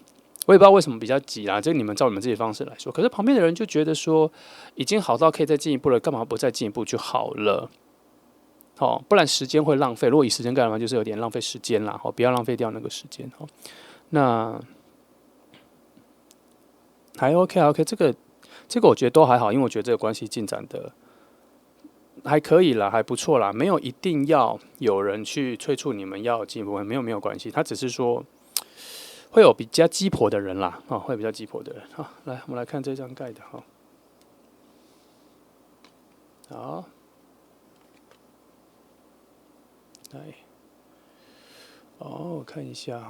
我也不知道为什么比较急啦，这个你们照你们自己的方式来说。可是旁边的人就觉得说，已经好到可以再进一步了，干嘛不再进一步就好了？不然时间会浪费。如果以时间概念的话，就是有点浪费时间啦。不要浪费掉那个时间。那还 OK，这个我觉得都还好，因为我觉得这个关系进展的还可以啦，还不错啦，没有一定要有人去催促你们要进一步，没有关系，他只是说会有比较鸡婆的人啦，会比较鸡婆的人。好，来我们来看这张盖的好，来，我看一下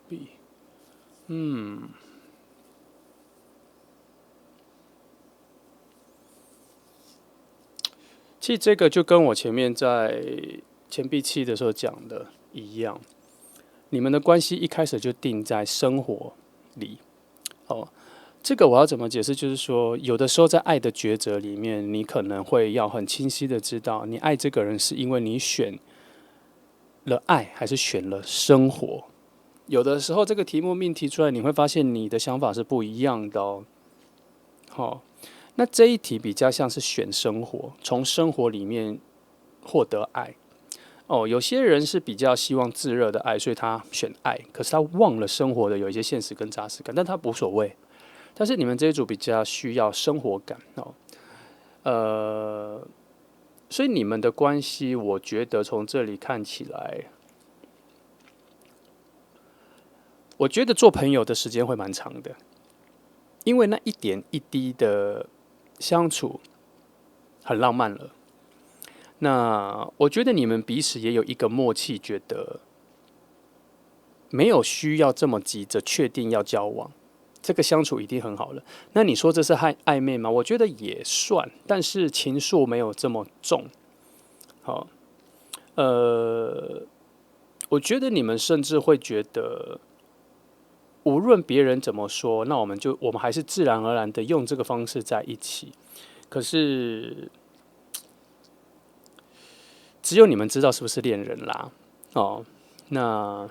B。其实这个就跟我前面在前币期的时候讲的一样，你们的关系一开始就定在生活里。这个我要怎么解释？就是说，有的时候在爱的抉择里面，你可能会要很清晰的知道，你爱这个人是因为你选了爱，还是选了生活。有的时候这个题目命题出来，你会发现你的想法是不一样的那这一题比较像是选生活，从生活里面获得爱。有些人是比较希望炙热的爱，所以他选爱，可是他忘了生活的有一些现实跟扎实感，但他无所谓。但是你们这一组比较需要生活感所以你们的关系，我觉得从这里看起来，我觉得做朋友的时间会蛮长的，因为那一点一滴的相处很浪漫了。那我觉得你们彼此也有一个默契，觉得没有需要这么急着确定要交往，这个相处一定很好了。那你说这是暧昧吗？我觉得也算，但是情愫没有这么重。好，我觉得你们甚至会觉得，无论别人怎么说，那我们还是自然而然的用这个方式在一起。可是只有你们知道是不是恋人啦。那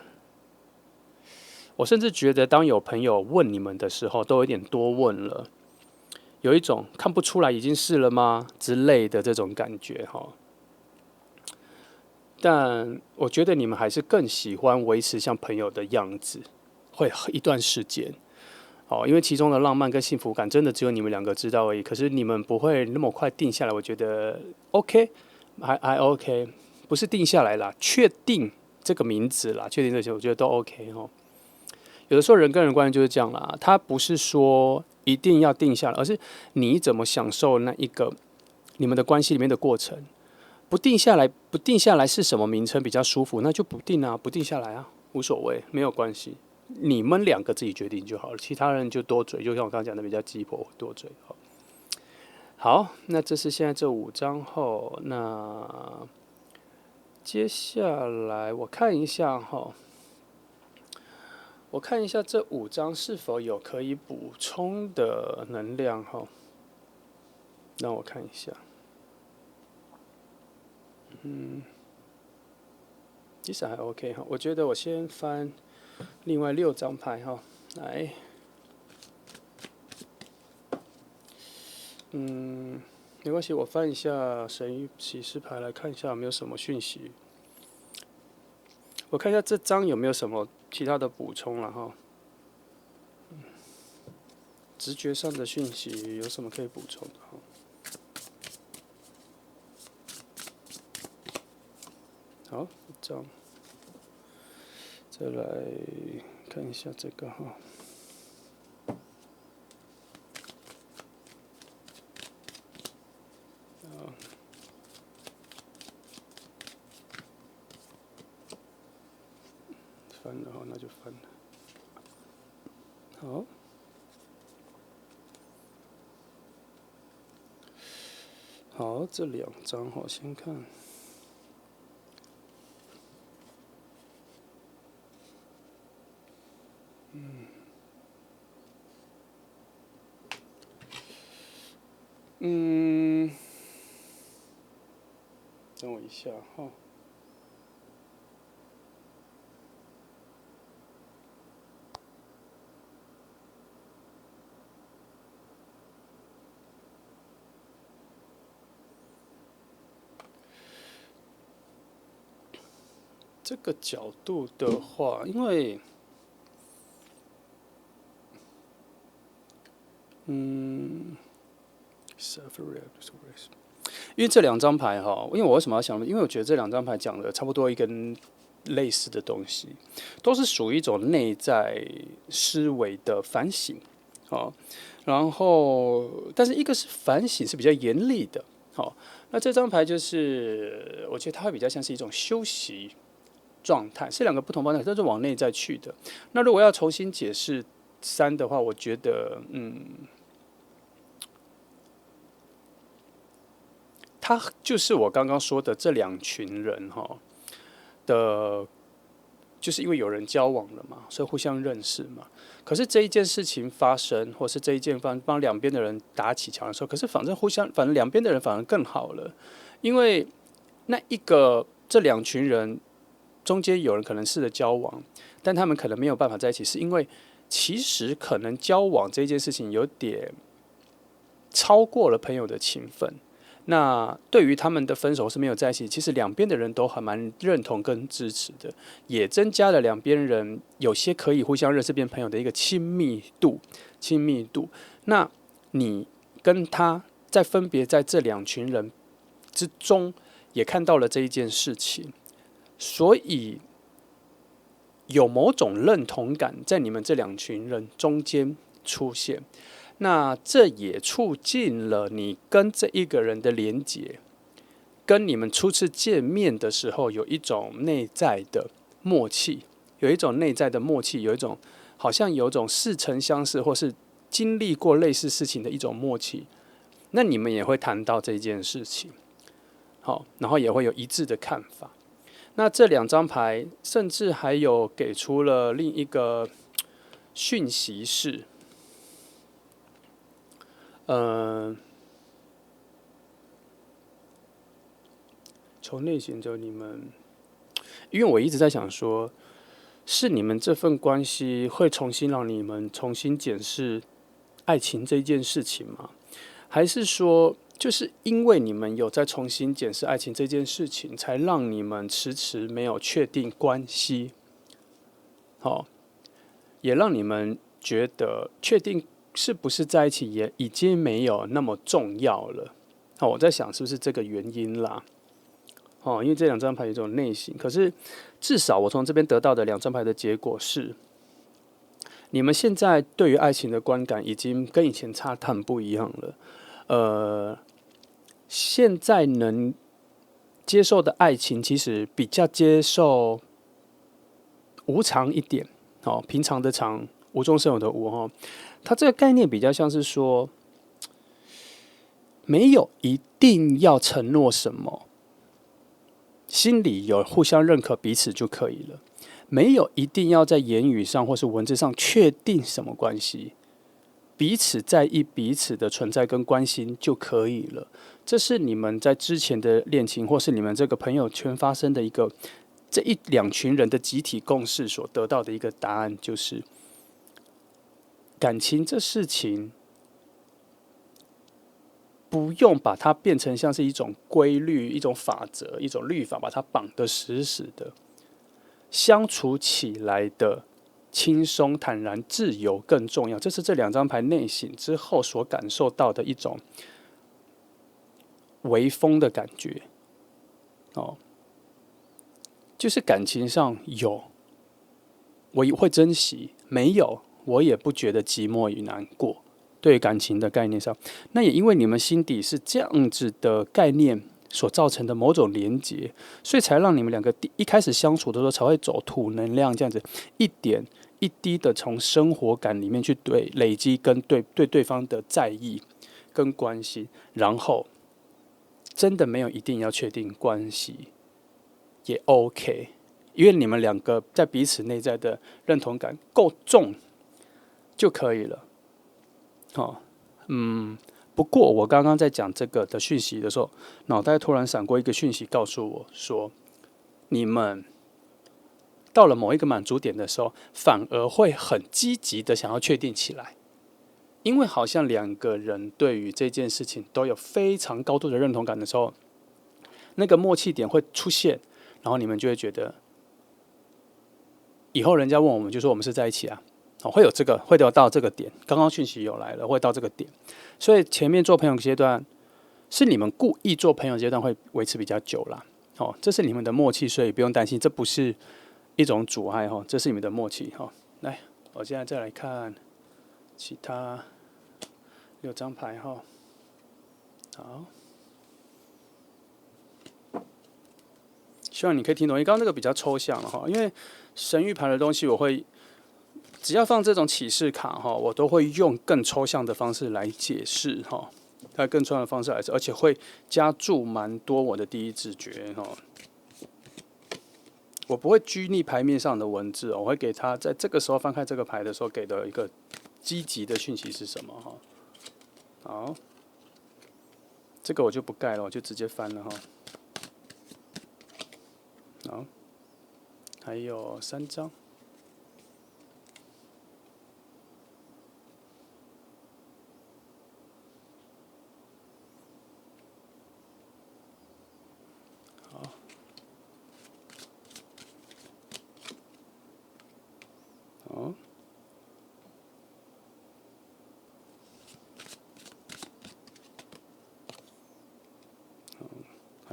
我甚至觉得，当有朋友问你们的时候，都有点多问了，有一种看不出来已经是了吗之类的这种感觉但我觉得你们还是更喜欢维持像朋友的样子，会一段时间。因为其中的浪漫跟幸福感，真的只有你们两个知道而已。可是你们不会那么快定下来，我觉得 OK，还 OK，不是定下来啦，确定这个名字啦，确定这些，我觉得都 OK 有的时候人跟人关系就是这样啦，他不是说一定要定下来，而是你怎么享受那一个你们的关系里面的过程。不定下来是什么名称比较舒服，那就不定啊，不定下来啊，无所谓，没有关系。你们两个自己决定就好了，其他人就多嘴，就像我刚刚讲的比较鸡婆多嘴。好，那这是现在这5章后，那接下来我看一下这5章是否有可以补充的能量让我看一下。其实还 OK 我觉得我先翻另外6张牌来，没关系，我翻一下神谕启示牌来看一下有没有什么讯息。我看一下这张有没有什么其他的补充了直觉上的讯息有什么可以补充的好，这样，再来看一下这个翻了那就翻了。好，这2张先看。等我一下这个角度的话，因为因为这2张牌因为我为什么要想？因为我觉得这2张牌讲的差不多一个类似的东西，都是属于一种内在思维的反省然后，但是一个是反省是比较严厉的那这张牌就是我觉得它会比较像是一种休息状态，是2个不同方向，都是往内在去的。那如果要重新解释3的话，我觉得他就是我刚刚说的这2群人的，就是因为有人交往了嘛，所以互相认识嘛。可是这一件事情发生，或是这一件帮两边的人打起墙的时候，可是反正两边的人反而更好了，因为这2群人中间有人可能试着交往，但他们可能没有办法在一起，是因为其实可能交往这件事情有点超过了朋友的情分。那对于他们的分手是没有在一起，其实两边的人都还蛮认同跟支持的，也增加了两边人有些可以互相认识变朋友的一个亲密度。亲密度，那你跟他在分别在这两群人之中，也看到了这一件事情，所以有某种认同感在你们这两群人中间出现。那这也促进了你跟这一个人的连结，跟你们初次见面的时候有一种内在的默契，有一种内在的默契，有一种好像有一种似曾相识或是经历过类似事情的一种默契。那你们也会谈到这件事情，好，然后也会有一致的看法。那这两张牌甚至还有给出了另一个讯息是，从内显着你们，因为我一直在想说，是你们这份关系会重新让你们重新检视爱情这件事情吗？还是说，就是因为你们有在重新检视爱情这件事情，才让你们迟迟没有确定关系？好，也让你们觉得确定是不是在一起也已经没有那么重要了。好，我在想是不是这个原因啦？哦，因为这两张牌有一种内省，可是至少我从这边得到的两张牌的结果是，你们现在对于爱情的观感已经跟以前差很不一样了。现在能接受的爱情，其实比较接受无常一点，哦，平常的常，无中生有的无，哈，它这个概念比较像是说，没有一定要承诺什么，心里有互相认可彼此就可以了，没有一定要在言语上或是文字上确定什么关系，彼此在意彼此的存在跟关心就可以了。这是你们在之前的恋情，或是你们这个朋友圈发生的一个这一两群人的集体共识所得到的一个答案，就是感情这事情不用把它变成像是一种规律、一种法则、一种律法，把它绑得死死的。相处起来的轻松、坦然、自由更重要。这是这两张牌内省之后所感受到的一种微风的感觉。哦，就是感情上有，我会珍惜；没有，我也不觉得寂寞与难过。对感情的概念上，那也因为你们心底是这样子的概念所造成的某种连结，所以才让你们两个一开始相处的时候才会走土能量这样子，一点一滴的从生活感里面去累积跟对方的在意跟关系，然后真的没有一定要确定关系也 OK，因为你们两个在彼此内在的认同感够重就可以了。哦，不过我刚刚在讲这个的讯息的时候，脑袋突然闪过一个讯息，告诉我说，你们到了某一个满足点的时候，反而会很积极的想要确定起来，因为好像两个人对于这件事情都有非常高度的认同感的时候，那个默契点会出现，然后你们就会觉得，以后人家问我们就说我们是在一起啊。哦，会有这个，会到这个点。刚刚讯息有来了，会到这个点。所以前面做朋友阶段是你们故意做朋友阶段会维持比较久啦。哦，这是你们的默契，所以不用担心，这不是一种阻碍哈，这是你们的默契哈。来，我现在再来看其他6张牌哈。好，希望你可以听懂。因为刚刚那个比较抽象了哈，因为神谕牌的东西我会。只要放这种启示卡哈，我都会用更抽象的方式来解释哈，更抽象的方式来解释，而且会加注蛮多我的第一直觉哈。我不会拘泥牌面上的文字，我会给他在这个时候翻开这个牌的时候给的一个积极的讯息是什么哈。好，这个我就不盖了，我就直接翻了哈。好，还有3张。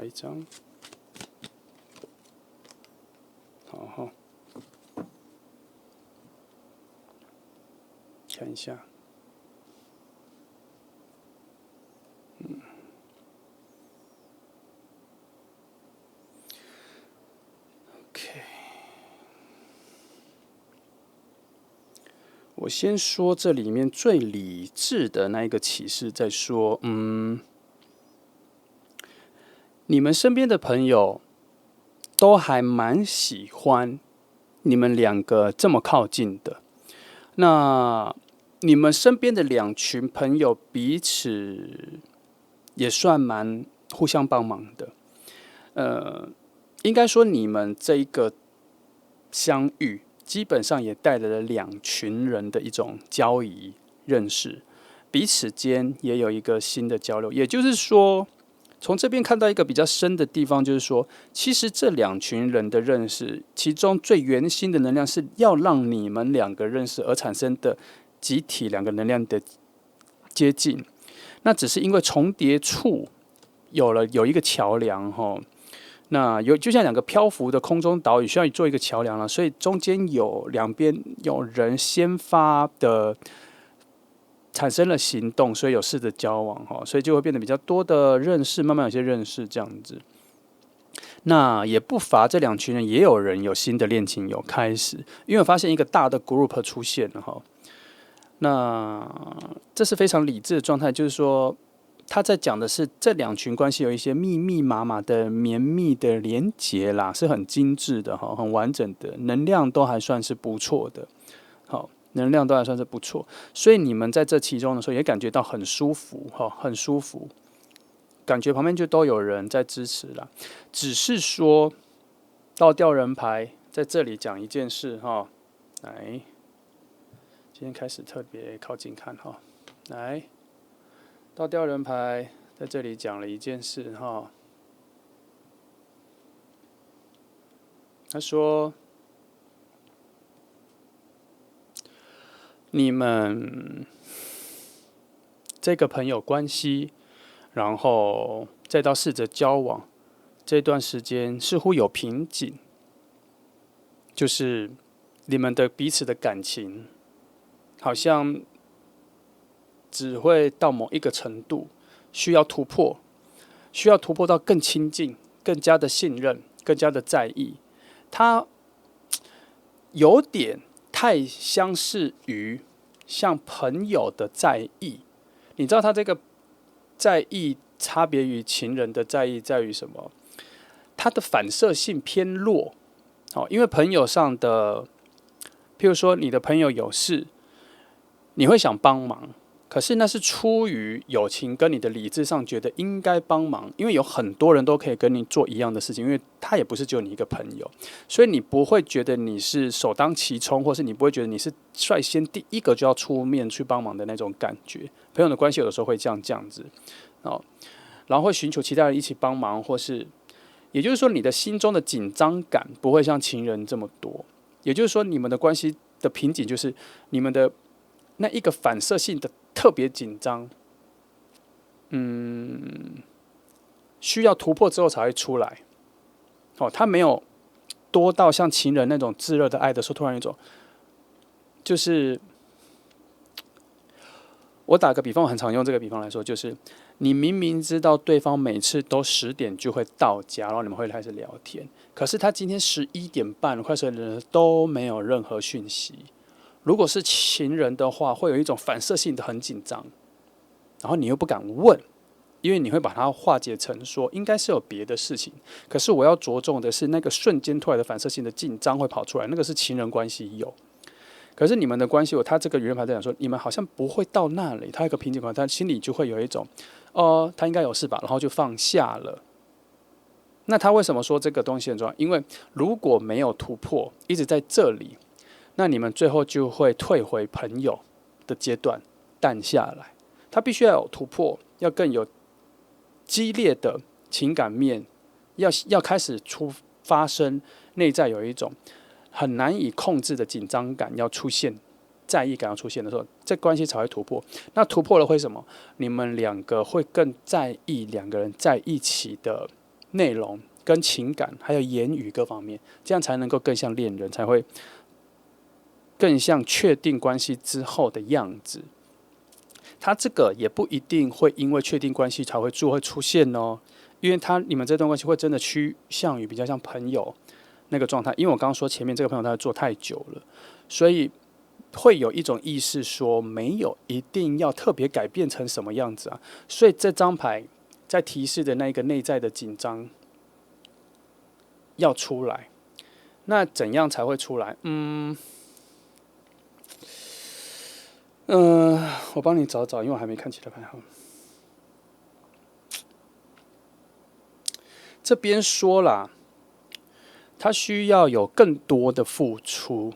下一张，好哈，看一下，OK，我先说这里面最理智的那一个启示，再说，你们身边的朋友都还蛮喜欢你们两个这么靠近的。那你们身边的两群朋友彼此也算蛮互相帮忙的。应该说你们这一个相遇，基本上也带来了两群人的一种交易认识，彼此间也有一个新的交流。也就是说，从这边看到一个比较深的地方，就是说，其实这两群人的认识，其中最原心的能量是要让你们两个认识而产生的集体两个能量的接近。那只是因为重叠处有一个桥梁哈，那就像两个漂浮的空中岛屿需要做一个桥梁了，所以中间有两边有人先发的。产生了行动，所以有事的交往，所以就会变得比较多的认识，慢慢有些认识这样子。那也不乏这两群人，也有人有新的恋情有开始，因为我发现一个大的 group 出现了哈。那这是非常理智的状态，就是说他在讲的是这两群关系有一些密密麻麻的绵密的连结啦，是很精致的哈，很完整的，能量都还算是不错的。好。能量都还算是不错，所以你们在这其中的时候也感觉到很舒服，很舒服，感觉旁边就都有人在支持啦。只是说倒吊人牌在这里讲一件事哈，来，今天开始特别靠近看哈，来，倒吊人牌在这里讲了一件事哈，他说。你们这个朋友关系，然后再到试着交往，这段时间似乎有瓶颈，就是你们的彼此的感情，好像只会到某一个程度，需要突破，需要突破到更亲近、更加的信任、更加的在意。它有点太相似于像朋友的在意，你知道他这个在意差别于情人的在意在于什么？他的反射性偏弱，因为朋友上的，譬如说你的朋友有事，你会想帮忙，可是那是出于友情跟你的理智上觉得应该帮忙，因为有很多人都可以跟你做一样的事情，因为他也不是只有你一个朋友，所以你不会觉得你是首当其冲，或是你不会觉得你是率先第一个就要出面去帮忙的那种感觉。朋友的关系有的时候会这样子，然后会寻求其他人一起帮忙，或是也就是说你的心中的紧张感不会像情人这么多，也就是说你们的关系的瓶颈就是你们的那一个反射性的特别紧张，需要突破之后才会出来。他没有多到像情人那种炙热的爱的时候，突然有一种，就是我打个比方，我很常用这个比方来说，就是你明明知道对方每次都10点就会到家，然后你们会开始聊天，可是他今天11点半快12点都没有任何讯息。如果是情人的话，会有一种反射性的很紧张，然后你又不敢问，因为你会把它化解成说应该是有别的事情。可是我要着重的是那个瞬间突然的反射性的紧张会跑出来，那个是情人关系有。可是你们的关系，他这个圆盘在讲说，你们好像不会到那里，他有一个瓶颈感，他心里就会有一种，他应该有事吧，然后就放下了。那他为什么说这个东西很重要？因为如果没有突破，一直在这里。那你们最后就会退回朋友的阶段，淡下来。他必须要有突破，要更有激烈的情感面，要开始发生内在有一种很难以控制的紧张感要出现，在意感要出现的时候，这关系才会突破。那突破了会什么？你们两个会更在意两个人在一起的内容跟情感，还有言语各方面，这样才能够更像恋人，才会更像确定关系之后的样子。他这个也不一定会因为确定关系才会出现哦，因为你们这段关系会真的趋向于比较像朋友那个状态。因为我刚刚说前面这个朋友他做太久了，所以会有一种意识说没有一定要特别改变成什么样子啊。所以这张牌在提示的那个内在的紧张要出来，那怎样才会出来？我帮你找找，因为我还没看其他牌哈。这边说啦，他需要有更多的付出，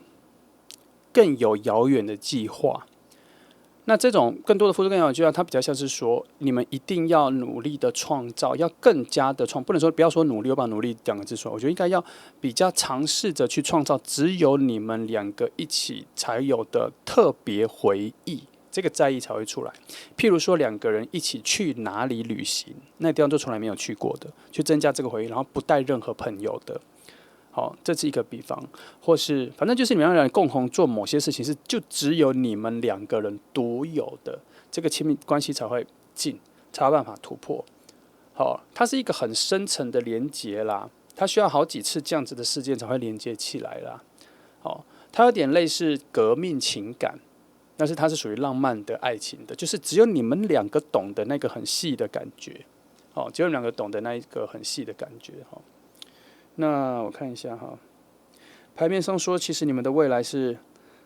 更有遥远的计划。那这种更多的付出、更遥远的计划，它比较像是说，你们一定要努力的创造，要更加的不能说不要说努力，我把努力两个字说，我觉得应该要比较尝试着去创造只有你们两个一起才有的特别回忆。这个在意才会出来。譬如说，两个人一起去哪里旅行，那地方就从来没有去过的，去增加这个回忆，然后不带任何朋友的。好，这是一个比方，或是反正就是你们两个人共同做某些事情，是就只有你们两个人独有的，这个亲密关系才会近，才有办法突破。好，它是一个很深层的连结啦，它需要好几次这样子的事件才会连接起来啦。好，它有点类似革命情感。但是它是属于浪漫的爱情的，就是只有你们两个懂得那个很细的感觉，哦，只有你们两个懂得那一个很细的感觉，哈。那我看一下哈，牌面上说，其实你们的未来是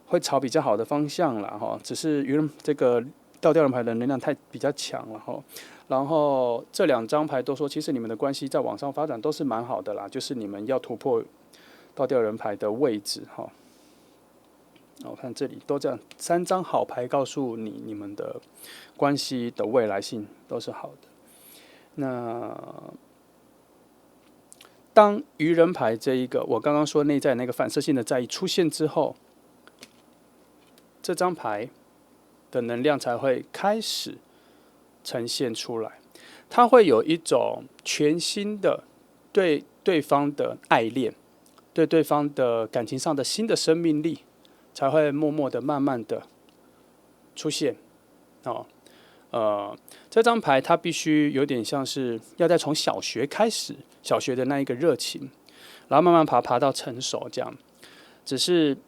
会朝比较好的方向啦，哈，只是这个倒吊人牌的能量比较强了哈。然后这两张牌都说，其实你们的关系在往上发展都是蛮好的啦，就是你们要突破倒吊人牌的位置哈。我看这里都这样，三张好牌告诉你，你们的关系的未来性都是好的。那当愚人牌这一个，我刚刚说内在那个反射性的在意出现之后，这张牌的能量才会开始呈现出来。它会有一种全新的对对方的爱恋，对对方的感情上的新的生命力。才会默默的、慢慢的出现，这张牌它必须有点像是要再从小学开始，小学的那一个热情，然后慢慢爬到成熟这样。只是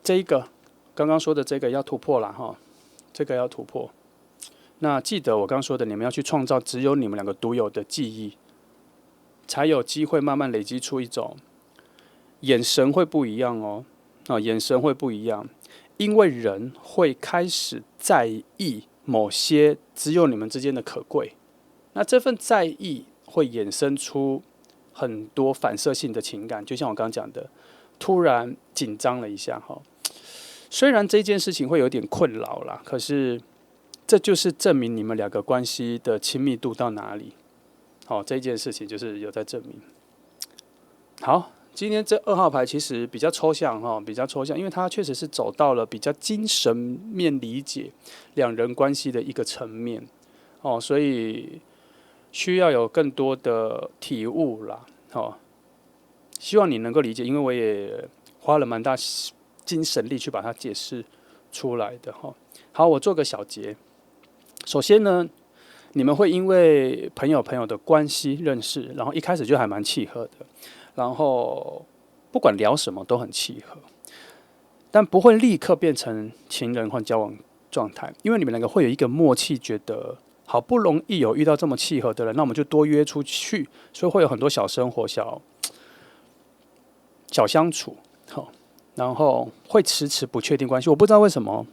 这一个刚刚说的这个要突破了哈，这个要突破。那记得我刚刚说的，你们要去创造只有你们两个独有的记忆，才有机会慢慢累积出一种眼神会不一样哦。眼神会不一样，因为人会开始在意某些只有你们之间的可贵，那这份在意会衍生出很多反射性的情感，就像我刚刚讲的，突然紧张了一下哈。虽然这件事情会有点困扰啦，可是这就是证明你们两个关系的亲密度到哪里。好，这件事情就是有在证明。好。今天这2号牌其实比较抽象哈，比较抽象，因为它确实是走到了比较精神面理解两人关系的一个层面哦，所以需要有更多的体悟啦哦。希望你能够理解，因为我也花了蛮大精神力去把它解释出来的哈。好，我做个小结。首先呢，你们会因为朋友的关系认识，然后一开始就还蛮契合的。然后不管聊什么都很契合，但不会立刻变成情人或交往状态，因为你们两个会有一个默契，觉得好不容易有遇到这么契合的人，那我们就多约出去，所以会有很多小生活、小相处，然后会迟迟不确定关系。我不知道为什么，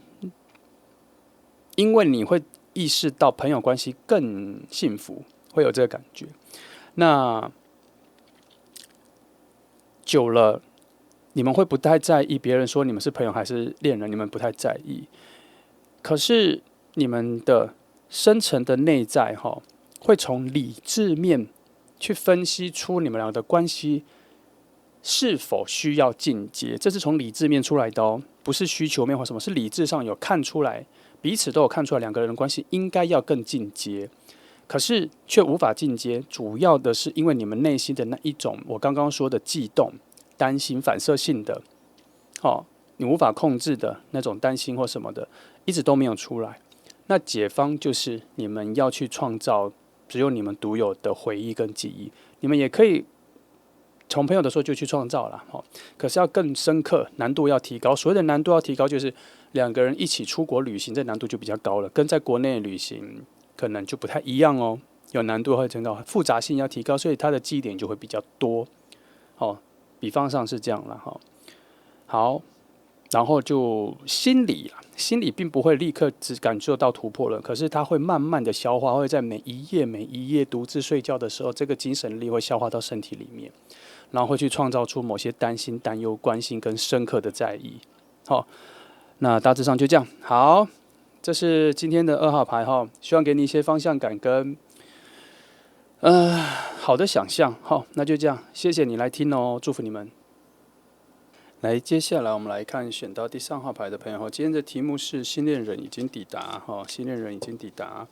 因为你会意识到朋友关系更幸福，会有这个感觉。那久了，你们会不太在意别人说你们是朋友还是恋人，你们不太在意。可是你们的深层的内在会从理智面去分析出你们俩的关系是否需要进阶，这是从理智面出来的哦，不是需求面或什么，是理智上有看出来，彼此都有看出来两个人的关系应该要更进阶。可是却无法进阶，主要的是因为你们内心的那一种我刚刚说的悸动、担心、反射性的，你无法控制的那种担心或什么的，一直都没有出来。那解方就是你们要去创造只有你们独有的回忆跟记忆，你们也可以从朋友的时候就去创造了，可是要更深刻，难度要提高。所谓的难度要提高，就是两个人一起出国旅行，这难度就比较高了，跟在国内旅行可能就不太一样哦，有难度会增高，复杂性要提高，所以它的记忆点就会比较多。比方上是这样了哈。好，然后就心理并不会立刻只感受到突破了，可是它会慢慢的消化，会在每一页独自睡觉的时候，这个精神力会消化到身体里面，然后会去创造出某些担心、担忧、关心跟深刻的在意。好，那大致上就这样。好，这是今天的2号牌哈，希望给你一些方向感跟好的想象。好，那就这样，谢谢你来听哦，祝福你们。来，接下来我们来看选到第3号牌的朋友。今天的题目是新恋人已经抵达，新恋人已经抵达。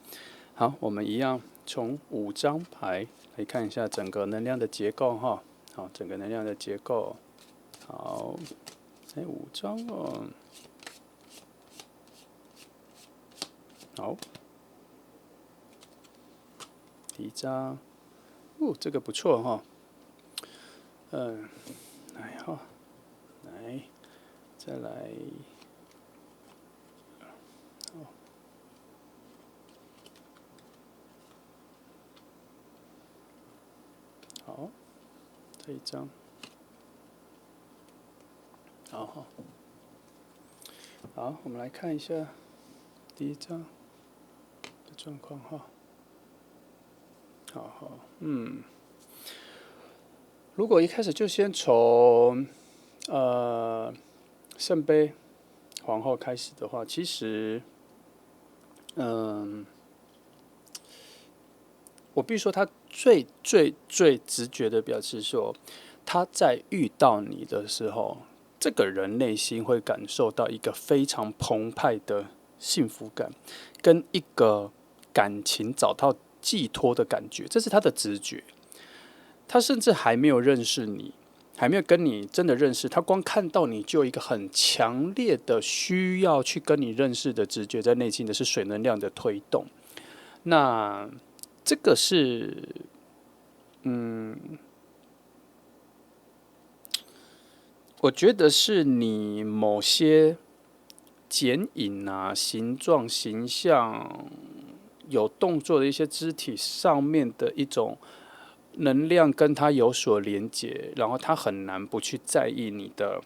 好，我们一样从5张牌来看一下整个能量的结构哈。好，整个能量的结构。好，5张哦。好，第1张，这个不错哈。来哈。来，再来，好，这一张，好，我们来看一下第1张的状况哈。好，如果一开始就先从圣杯皇后开始的话，其实，我必须说，他最直觉的表示说，他在遇到你的时候，这个人内心会感受到一个非常澎湃的幸福感，跟一个感情找到寄托的感觉，这是他的直觉。他甚至还没有认识你。还没有跟你真的认识，他光看到你就有一个很强烈的需要去跟你认识的直觉在内心的是水能量的推动。那这个是，我觉得是你某些剪影啊、形状、形象、有动作的一些肢体上面的一种能量跟他有所连结，然后他很难不去在意你的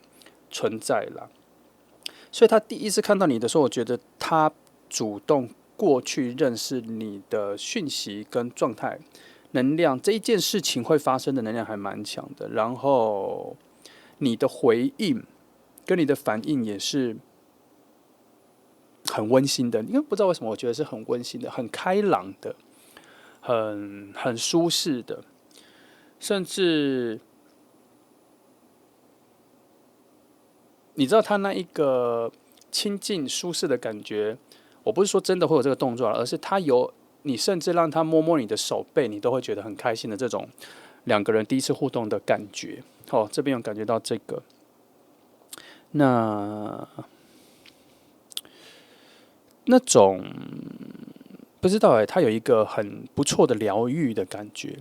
存在啦。所以他第一次看到你的时候，我觉得他主动过去认识你的讯息跟状态、能量，这一件事情会发生的能量还蛮强的。然后你的回应跟你的反应也是很温馨的，因为不知道为什么，我觉得是很温馨的、很开朗的、很舒适的。甚至，你知道他那一个亲近舒适的感觉，我不是说真的会有这个动作，而是他有你甚至让他摸摸你的手背，你都会觉得很开心的这种两个人第一次互动的感觉。这边有感觉到这个。那种不知道他有一个很不错的疗愈的感觉。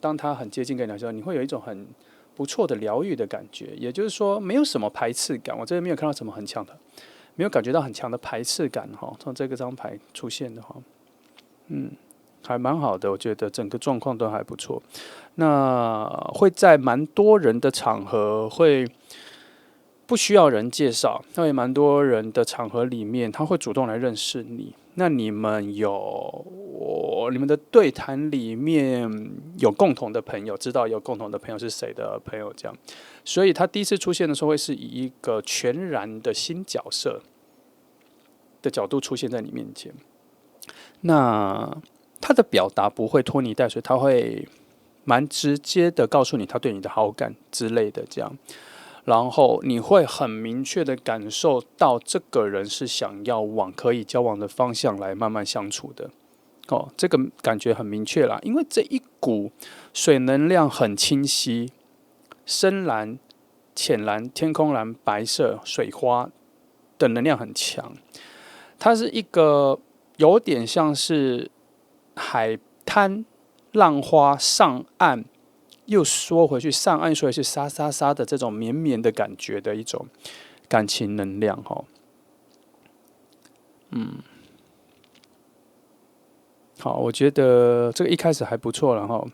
当他很接近跟你的时候，你会有一种很不错的疗愈的感觉，也就是说没有什么排斥感。我这边没有看到什么很强的，没有感觉到很强的排斥感从这个张牌出现的话，还蛮好的，我觉得整个状况都还不错。那会在蛮多人的场合会不需要人介绍，那也蛮多人的场合里面，他会主动来认识你。那你们的对谈里面有共同的朋友，知道有共同的朋友是谁的朋友，这样，所以他第一次出现的时候，会是以一个全然的新角色的角度出现在你面前。那他的表达不会拖泥带水，他会蛮直接的告诉你他对你的好感之类的，这样。然后你会很明确的感受到这个人是想要往可以交往的方向来慢慢相处的。这个感觉很明确啦，因为这一股水能量很清晰，深蓝、浅蓝、天空蓝、白色、水花的能量很强，它是一个有点像是海滩浪花上岸又缩回去，上岸缩回去，沙沙沙的这种绵绵的感觉的一种感情能量好，我觉得这个一开始还不错了哈。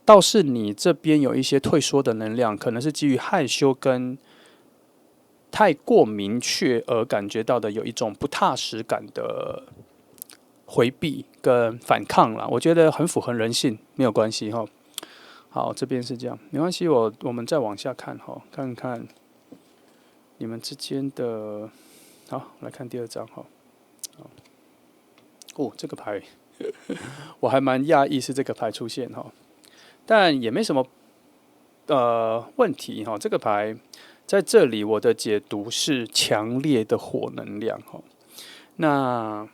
倒是你这边有一些退缩的能量，可能是基于害羞跟太过明确而感觉到的有一种不踏实感的回避跟反抗啦。我觉得很符合人性，没有关系哈。好，这边是这样，没关系，我们再往下看哈，看看你们之间的。好，来看第二张哈。这个牌我还蛮讶异是这个牌出现哈，但也没什么问题哈。这个牌在这里我的解读是强烈的火能量哈。那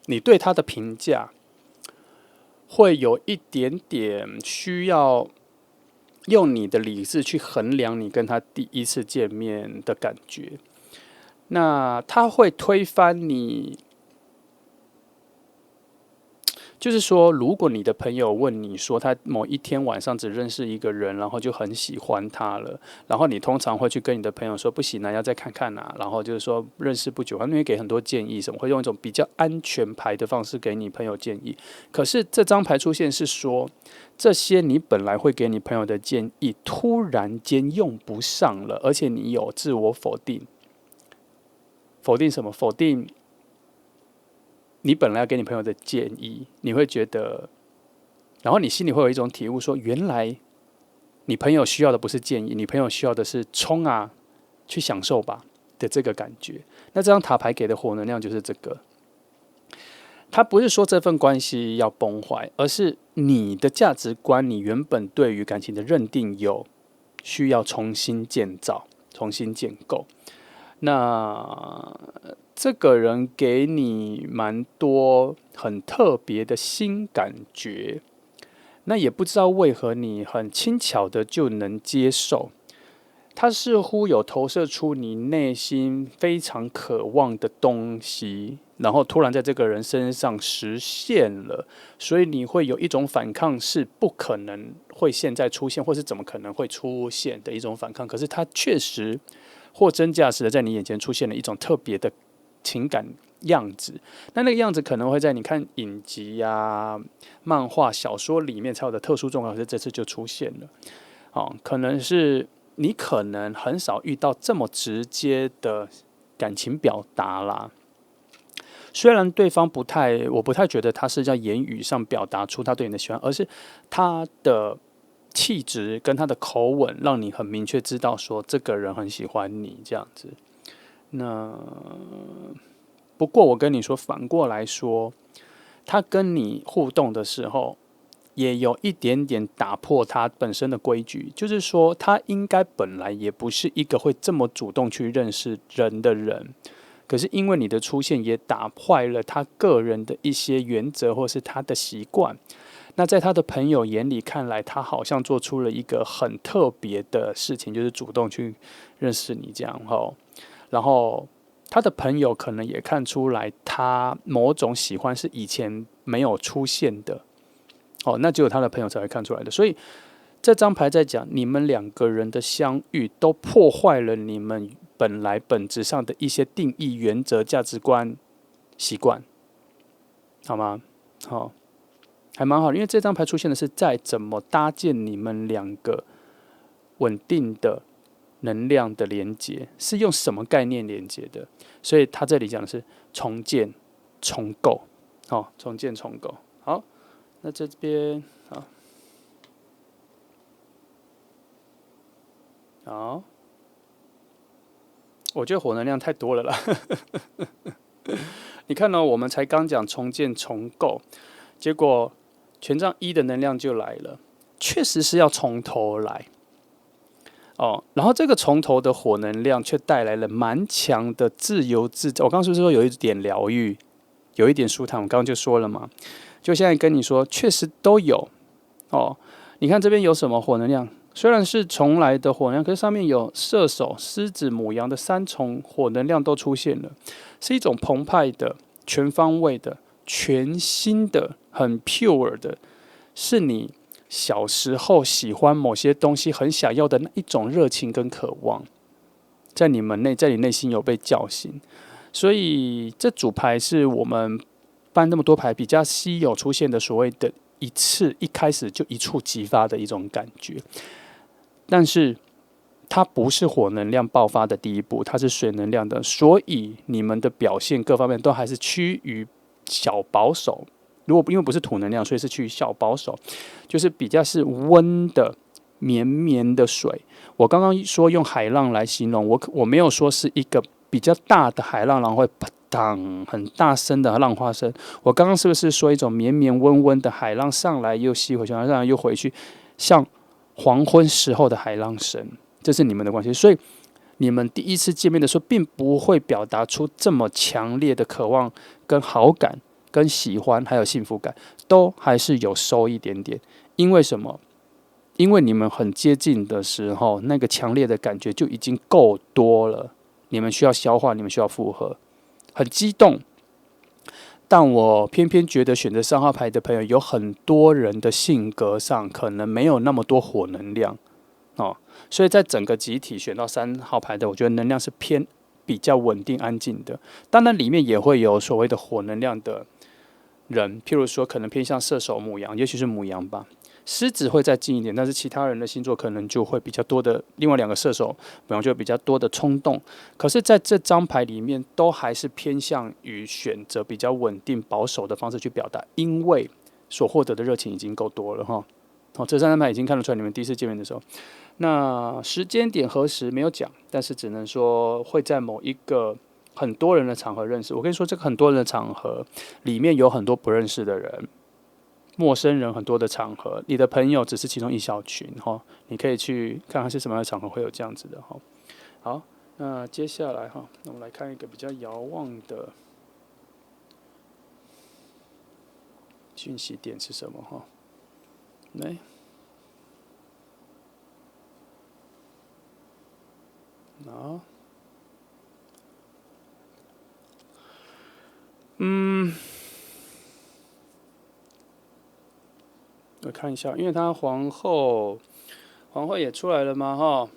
你对他的评价会有一点点需要用你的理智去衡量你跟他第一次见面的感觉。那他会推翻你，就是说，如果你的朋友问你说他某一天晚上只认识一个人，然后就很喜欢他了，然后你通常会去跟你的朋友说不行啊，要再看看啊，然后就是说认识不久，他们会给很多建议，什么会用一种比较安全牌的方式给你朋友建议。可是这张牌出现是说，这些你本来会给你朋友的建议，突然间用不上了，而且你有自我否定。否定什么？否定你本来要给你朋友的建议，你会觉得，然后你心里会有一种体悟说，原来你朋友需要的不是建议，你朋友需要的是冲啊，去享受吧的这个感觉。那这张塔牌给的火能量就是这个，它不是说这份关系要崩坏，而是你的价值观，你原本对于感情的认定有需要重新建造、重新建构。那这个人给你蛮多很特别的新感觉，那也不知道为何你很轻巧的就能接受，他似乎有投射出你内心非常渴望的东西，然后突然在这个人身上实现了，所以你会有一种反抗，是不可能会现在出现，或是怎么可能会出现的一种反抗。可是他确实货真价实的在你眼前出现了一种特别的情感样子，那个样子可能会在你看影集啊、漫画、小说里面才有的特殊状况，可是这次就出现了。可能是你可能很少遇到这么直接的感情表达啦。虽然对方我不太觉得他是在言语上表达出他对你的喜欢，而是他的气质跟他的口吻，让你很明确知道说这个人很喜欢你这样子。那不过我跟你说，反过来说，他跟你互动的时候，也有一点点打破他本身的规矩，就是说他应该本来也不是一个会这么主动去认识人的人。可是因为你的出现，也打坏了他个人的一些原则或是他的习惯。那在他的朋友眼里看来，他好像做出了一个很特别的事情，就是主动去认识你这样然后他的朋友可能也看出来，他某种喜欢是以前没有出现的那只有他的朋友才会看出来的。所以这张牌在讲，你们两个人的相遇都破坏了你们本来本质上的一些定义、原则、价值观、习惯，好吗？好。还蛮好，因为这张牌出现的是在怎么搭建你们两个稳定的能量的连接，是用什么概念连接的？所以他这里讲的是重建、重构，重建、重构。好，那这边好，我觉得火能量太多了啦。你看我们才刚讲重建、重构，结果权杖1的能量就来了，确实是要从头来。然后这个从头的火能量却带来了蛮强的自由自在。我刚刚是不是说有一点疗愈，有一点舒坦？我刚刚就说了嘛，就现在跟你说，确实都有哦。你看这边有什么火能量？虽然是重来的火能量，可是上面有射手、狮子、牡羊的三重火能量都出现了，是一种澎湃的、全方位的、全新的、很 pure 的，是你小时候喜欢某些东西、很想要的那一种热情跟渴望，在你内心有被叫醒。所以这组牌是我们办那么多牌比较稀有出现的所谓的一开始就一触即发的一种感觉。但是它不是火能量爆发的第一步，它是水能量的，所以你们的表现各方面都还是趋于小保守。如果因为不是土能量，所以是趋于小保守，就是比较是温的、绵绵的水。我刚刚说用海浪来形容，我没有说是一个比较大的海浪，然后会啪当很大声的浪花声。我刚刚是不是说一种绵绵温温的海浪上来又吸回去，上来又回去，像黄昏时候的海浪声？这是你们的关系，所以你们第一次见面的时候，并不会表达出这么强烈的渴望、跟好感、跟喜欢，还有幸福感，都还是有收一点点。因为什么？因为你们很接近的时候，那个强烈的感觉就已经够多了，你们需要消化，你们需要复合，很激动。但我偏偏觉得选择3号牌的朋友，有很多人的性格上可能没有那么多火能量所以在整个集体选到3号牌的，我觉得能量是偏比较稳定安静的。当然里面也会有所谓的火能量的人，譬如说可能偏向射手、牡羊，也许是牡羊吧。狮子会再近一点，但是其他人的星座可能就会比较多的，另外2个射手，牡羊就比较多的冲动。可是在这张牌里面，都还是偏向于选择比较稳定保守的方式去表达，因为所获得的热情已经够多了哈。这3张牌已经看得出来，你们第一次见面的时候，那时间点何时没有讲，但是只能说会在某一个很多人的场合认识。我跟你说，这个很多人的场合里面有很多不认识的人。陌生人很多的场合，你的朋友只是其中一小群哈，你可以去看看是什么样的场合会有这样子的哈。好，那接下来哈，那我们来看一个比较遥望的讯息点是什么哈？来，好，我看一下，因为它皇后也出来了嘛哈。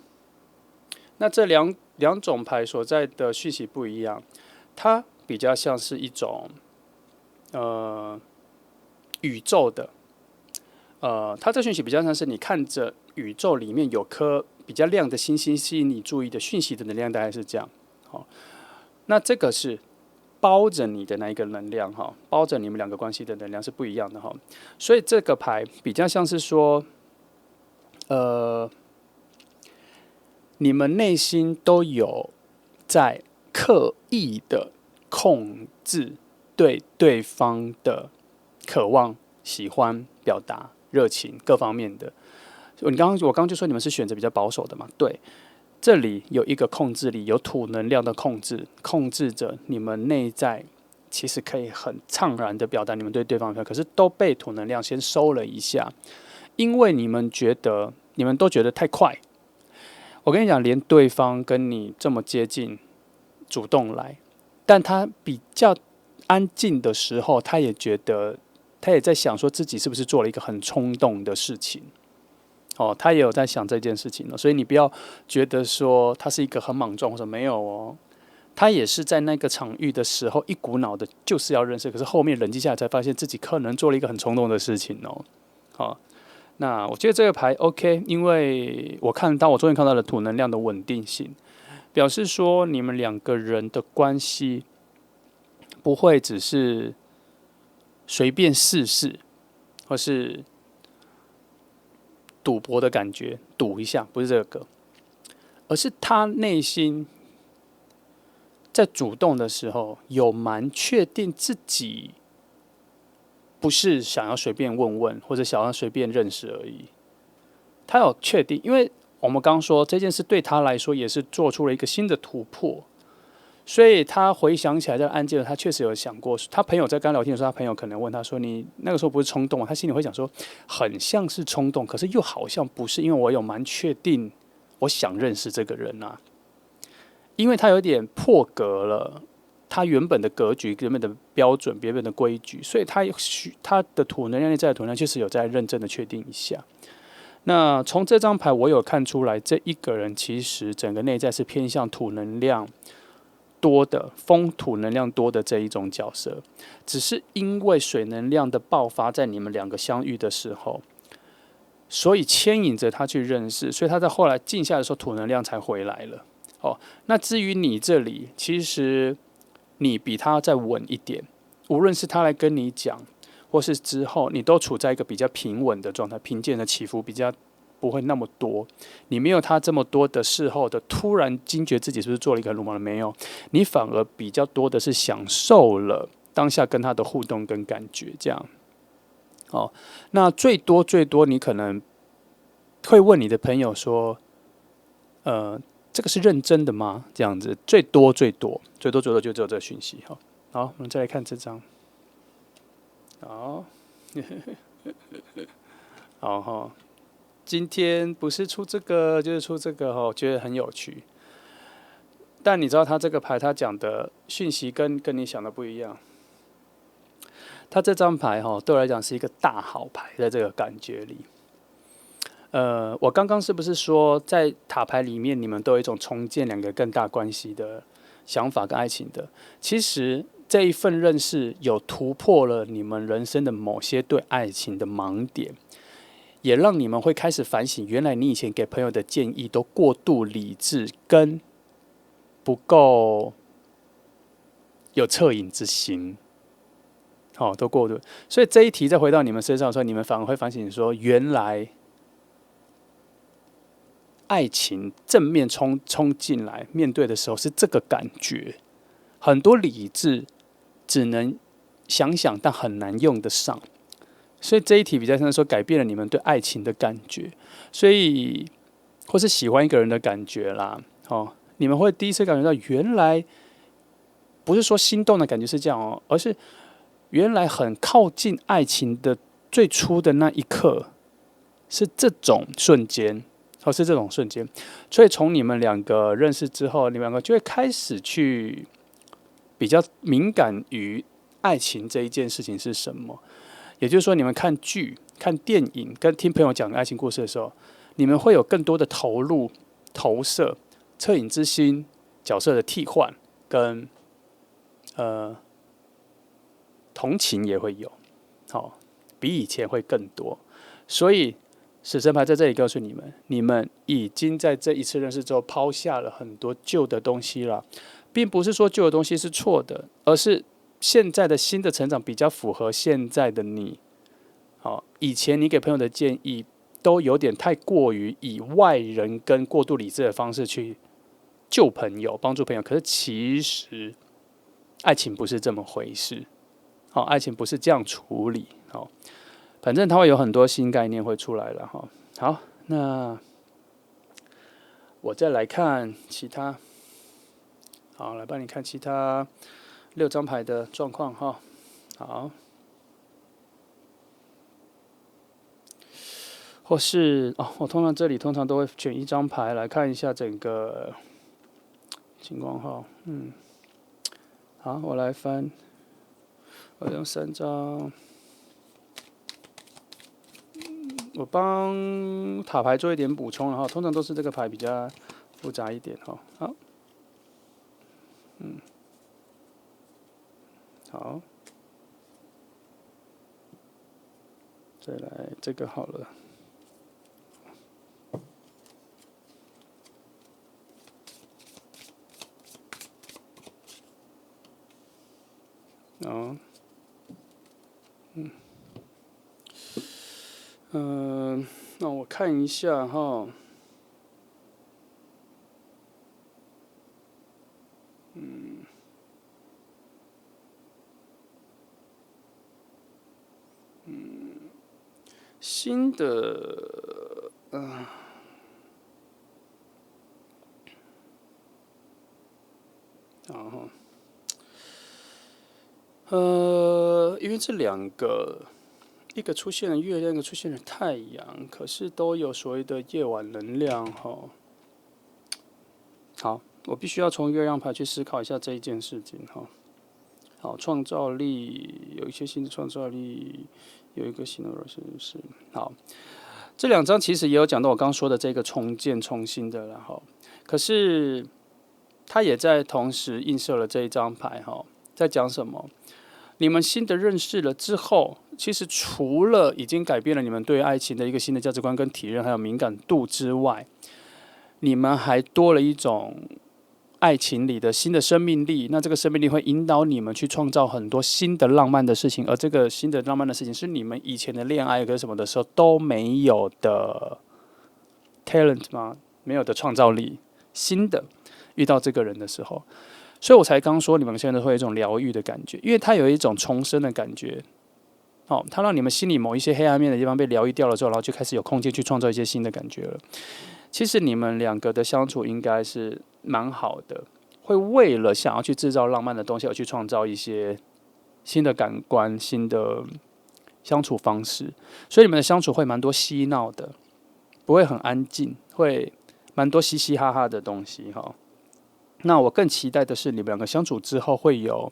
那这两种牌所在的讯息不一样，它比较像是一种宇宙的，它这讯息比较像是你看着宇宙里面有颗比较亮的星星吸引你注意的讯息的能量，大概是这样。好，那这个是包着你的那一个能量哈，包着你们2个关系的能量是不一样的哈。所以这个牌比较像是说，你们内心都有在刻意的控制对对方的渴望、喜欢、表达、热情各方面的。我刚刚就说你们是选择比较保守的嘛？对，这里有一个控制力，有土能量的控制，控制着你们内在，其实可以很畅然的表达你们对对方的，可是都被土能量先收了一下，因为你们都觉得太快。我跟你讲，连对方跟你这么接近，主动来，但他比较安静的时候，他也在想说自己是不是做了一个很冲动的事情。他也有在想这件事情了，所以你不要觉得说他是一个很莽撞或者没有哦，他也是在那个场域的时候一股脑的就是要认识，可是后面冷静下来才发现自己可能做了一个很冲动的事情哦。好，那我觉得这个牌 OK， 因为我终于看到了土能量的稳定性，表示说你们2个人的关系不会只是随便试试，或是赌博的感觉，赌一下，不是这个，而是他内心在主动的时候，有蛮确定自己不是想要随便问问，或者想要随便认识而已。他有确定，因为我们刚说这件事对他来说也是做出了一个新的突破，所以他回想起来这个案件，他确实有想过，他朋友在跟他聊天的时候，他朋友可能问他说：“你那个时候不是冲动啊？”他心里会想说，很像是冲动，可是又好像不是，因为我有蛮确定我想认识这个人啊，因为他有点破格了。他原本的格局、原本的标准、原本的规矩，所以他的土能量内在的土能量确实有在认真的确定一下。那从这张牌我有看出来，这一个人其实整个内在是偏向土能量多的、风土能量多的这一种角色，只是因为水能量的爆发在你们两个相遇的时候，所以牵引着他去认识，所以他在后来静下的时候，土能量才回来了。哦，那至于你这里，其实你比他再稳一点，无论是他来跟你讲，或是之后，你都处在一个比较平稳的状态，贫贱的起伏比较不会那么多。你没有他这么多的事后的突然惊觉自己是不是做了一个很鲁莽的，没有，你反而比较多的是享受了当下跟他的互动跟感觉，这样。哦，那最多最多，你可能会问你的朋友说，这个是认真的吗？这样子，最多最多最多最多就只有这个讯息哈。好，我们再来看这张。好，好哈，今天不是出这个就是出这个哈，我觉得很有趣。但你知道他这个牌他讲的讯息跟你想的不一样。他这张牌哈，对我来讲是一个大好牌，在这个感觉里。我刚刚是不是说在塔牌里面，你们都有一种重建两个更大关系的想法跟爱情的？其实这一份认识有突破了你们人生的某些对爱情的盲点，也让你们会开始反省，原来你以前给朋友的建议都过度理智，跟不够有恻隐之心。好、都过度。所以这一题再回到你们身上的时候，你们反而会反省说，原来爱情正面冲进来，面对的时候是这个感觉，很多理智只能想想，但很难用得上。所以这一题比较像说改变了你们对爱情的感觉，所以或是喜欢一个人的感觉啦。哦，你们会第一次感觉到，原来不是说心动的感觉是这样哦，而是原来很靠近爱情的最初的那一刻是这种瞬间。哦，是这种瞬间，所以从你们两个认识之后，你们两个就会开始去比较敏感于爱情这一件事情是什么。也就是说，你们看剧、看电影，跟听朋友讲爱情故事的时候，你们会有更多的投入、投射、恻隐之心、角色的替换，跟同情也会有，好、比以前会更多。所以死神牌在这里告诉你们，你们已经在这一次认识之后抛下了很多旧的东西了，并不是说旧的东西是错的，而是现在的新的成长比较符合现在的你。好，以前你给朋友的建议都有点太过于以外人跟过度理智的方式去救朋友、帮助朋友，可是其实爱情不是这么回事。好，爱情不是这样处理。好，反正它会有很多新概念会出来了哈。好，那我再来看其他。好，来帮你看其他6张牌的状况哈。好，或是哦，我通常这里通常都会选1张牌来看一下整个情况哈。好，我来翻，我用3张。我帮塔牌做一点补充，然后通常都是这个牌比较复杂一点哈。好，好，再来这个好了。哦，那我看一下哈。新的，因为这两个，一个出现了月亮，一个出现了太阳，可是都有所谓的夜晚能量哈。好，我必须要从月亮牌去思考一下这一件事情哈。好，创造力有一些新的创造力，有一个新的是好。这两张其实也有讲到我刚刚说的这个重建、重新的，然后，可是它也在同时映射了这一张牌哈，在讲什么？你们新的认识了之后，其实除了已经改变了你们对爱情的一个新的价值观跟体认，还有敏感度之外，你们还多了一种爱情里的新的生命力。那这个生命力会引导你们去创造很多新的浪漫的事情，而这个新的浪漫的事情是你们以前的恋爱跟什么的时候都没有的 talent 吗？没有的创造力，新的遇到这个人的时候。所以我才刚说，你们现在会有一种疗愈的感觉，因为它有一种重生的感觉。哦，它让你们心里某一些黑暗面的地方被疗愈掉了之后，然后就开始有空间去创造一些新的感觉了。其实你们两个的相处应该是蛮好的，会为了想要去制造浪漫的东西而去创造一些新的感官、新的相处方式。所以你们的相处会蛮多嬉闹的，不会很安静，会蛮多嘻嘻哈哈的东西哈。那我更期待的是，你们两个相处之后会有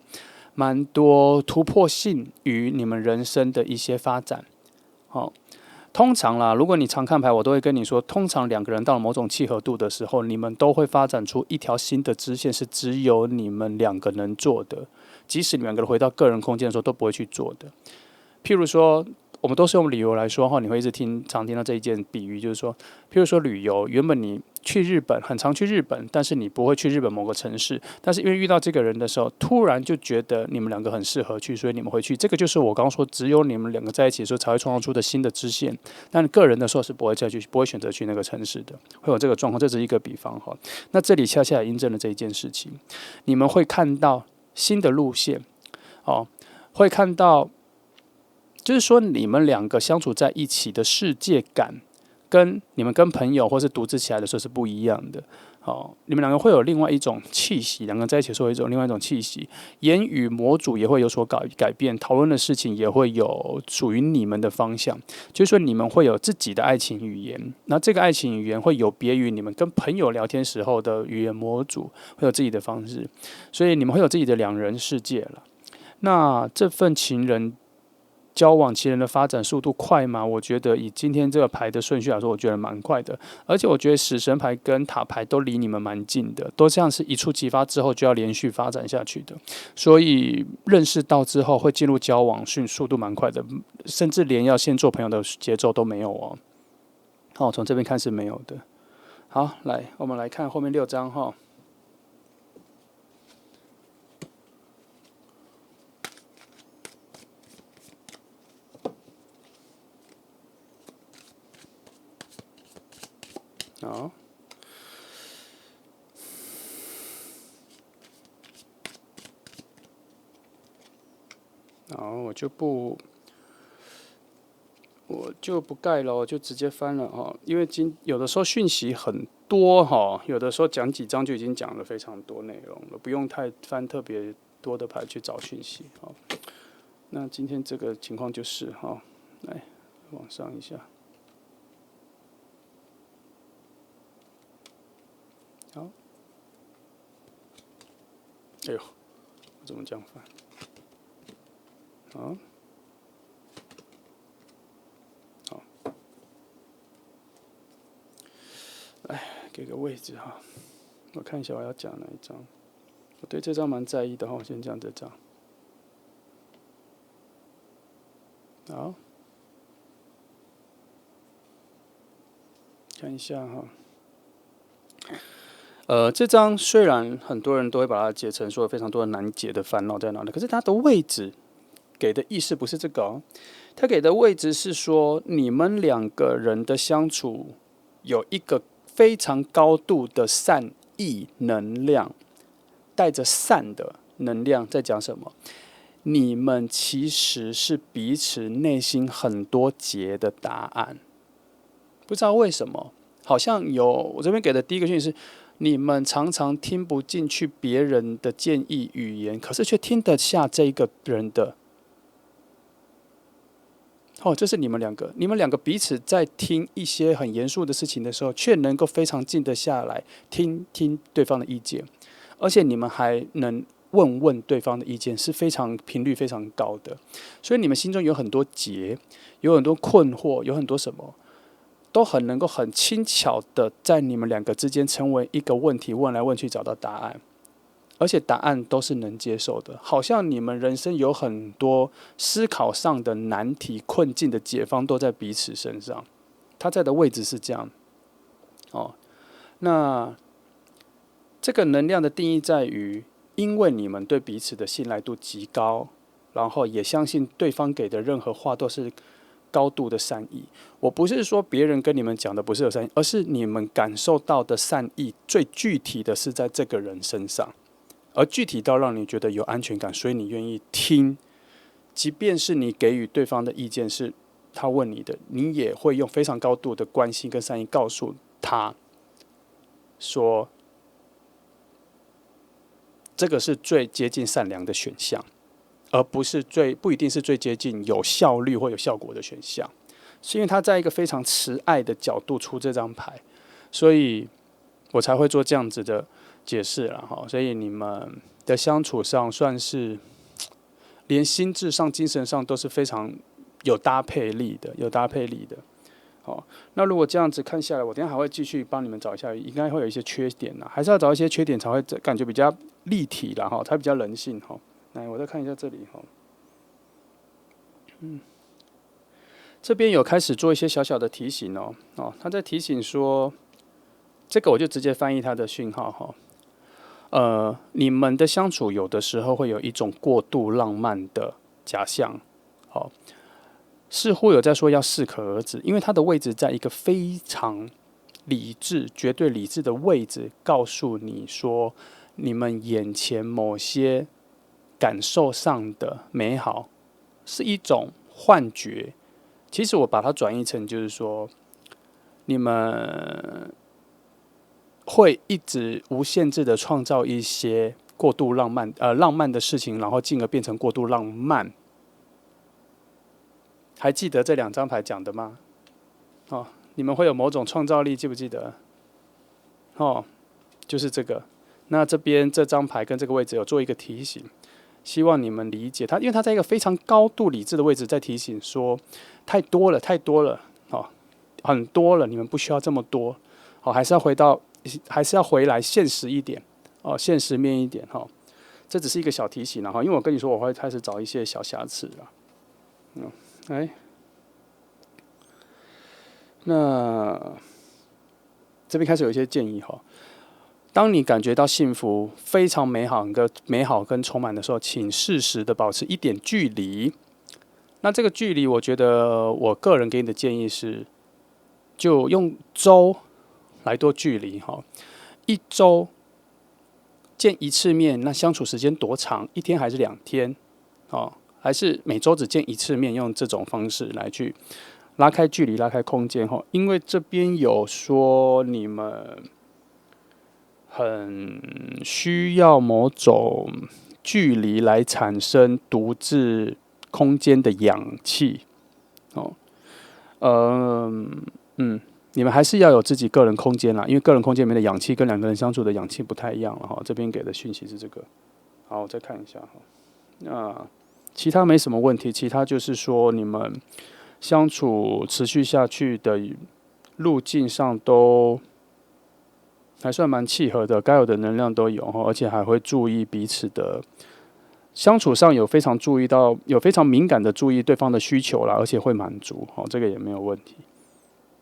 蛮多突破性于你们人生的一些发展。好，通常啦，如果你常看牌，我都会跟你说，通常两个人到了某种契合度的时候，你们都会发展出一条新的支线，是只有你们两个能做的，即使你们两个人回到个人空间的时候都不会去做的。譬如说，我们都是用旅游来说哈，你会一直常听到这一件比喻，就是说，譬如说旅游，原本你去日本很常去日本，但是你不会去日本某个城市，但是因为遇到这个人的时候，突然就觉得你们两个很适合去，所以你们会去。这个就是我刚刚说，只有你们两个在一起的时候才会创造出的新的支线。但个人的时候是不会再去，不会选择去那个城市的，会有这个状况。这只是一个比方哈。那这里恰恰也印证了这一件事情，你们会看到新的路线，哦，会看到。就是说，你们两个相处在一起的世界感，跟你们跟朋友或是独自起来的时候是不一样的。好，你们两个会有另外一种气息，两个在一起的时候有另外一种气息，言语模组也会有所改变，讨论的事情也会有属于你们的方向。就是说，你们会有自己的爱情语言，那这个爱情语言会有别于你们跟朋友聊天时候的语言模组，会有自己的方式，所以你们会有自己的两人世界了。那这份情人交往情人的发展速度快吗？我觉得以今天这个牌的顺序来说，我觉得蛮快的。而且我觉得死神牌跟塔牌都离你们蛮近的，都像是一触即发之后就要连续发展下去的。所以认识到之后会进入交往，速度蛮快的，甚至连要先做朋友的节奏都没有哦。好，从这边看是没有的。好，来我们来看后面6张哈。好，我就不盖了，我就直接翻了哈。因为有的时候讯息很多哈，有的时候讲几张就已经讲了非常多内容了，不用太翻特别多的牌去找讯息哈。那今天这个情况就是哈，来往上一下。好，哎呦，我怎么这样翻？好，好，来给个位置哈，我看一下我要讲哪一张。我对这张蛮在意的哈，我先讲这张。好，看一下哈。这张虽然很多人都会把它解成说有非常多的难解的烦恼在哪里，可是它的位置给的意思不是这个哦，它给的位置是说你们两个人的相处有一个非常高度的善意能量，带着善的能量在讲什么？你们其实是彼此内心很多结的答案，不知道为什么。好像有我这边给的第一个讯息是，你们常常听不进去别人的建议语言，可是却听得下这个人的。这是你们两个彼此在听一些很严肃的事情的时候，却能够非常静得下来，听听对方的意见，而且你们还能问对方的意见，是非常频率非常高的。所以你们心中有很多结，有很多困惑，有很多什么，都很能够很轻巧的在你们两个之间成为一个问题，问来问去找到答案。而且答案都是能接受的，好像你们人生有很多思考上的难题、困境的解方都在彼此身上。他在的位置是这样，那这个能量的定义在于，因为你们对彼此的信赖度极高，然后也相信对方给的任何话都是高度的善意。我不是说别人跟你们讲的不是有善意，而是你们感受到的善意最具体的是在这个人身上。而具体到让你觉得有安全感，所以你愿意听，即便是你给予对方的意见是他问你的，你也会用非常高度的关心跟善意告诉他，说这个是最接近善良的选项，而不一定是最接近有效率或有效果的选项。是因为他在一个非常慈爱的角度出这张牌，所以我才会做这样子的解释了哈。所以你们的相处上算是连心智上、精神上都是非常有搭配力的，那如果这样子看下来，我等一下还会继续帮你们找一下，应该会有一些缺点啦，还是要找一些缺点才会感觉比较立体啦哈，才比较人性哈。来，我再看一下这里哈，这边有开始做一些小小的提醒他在提醒说，这个我就直接翻译他的讯号哈。你们的相处有的时候会有一种过度浪漫的假象，似乎有在说要适可而止，因为它的位置在一个非常理智、绝对理智的位置，告诉你说，你们眼前某些感受上的美好是一种幻觉。其实我把它转译成就是说，你们会一直无限制的创造一些过度浪漫的事情，然后进而变成过度浪漫。还记得这两张牌讲的吗？你们会有某种创造力，记不记得？就是这个。那这边这张牌跟这个位置有做一个提醒，希望你们理解它，因为它在一个非常高度理智的位置，在提醒说，太多了，很多了，你们不需要这么多，还是要回来现实一点，现实面一点这只是一个小提醒因为我跟你说，我会开始找一些小瑕疵了。那这边开始有一些建议当你感觉到幸福非常美好跟充满的时候，请适时的保持一点距离。那这个距离，我觉得我个人给你的建议是，就用周来做距离一周见一次面，那相处时间多长？一天还是2天？还是每周只见一次面？用这种方式来去拉开距离、拉开空间因为这边有说你们很需要某种距离来产生独自空间的氧气你们还是要有自己个人空间啦，因为个人空间里面的氧气跟两个人相处的氧气不太一样了这边给的讯息是这个。好，我再看一下那其他没什么问题，其他就是说你们相处持续下去的路径上都还算蛮契合的，该有的能量都有而且还会注意彼此的相处上有非常敏感的注意对方的需求啦，而且会满足这个也没有问题。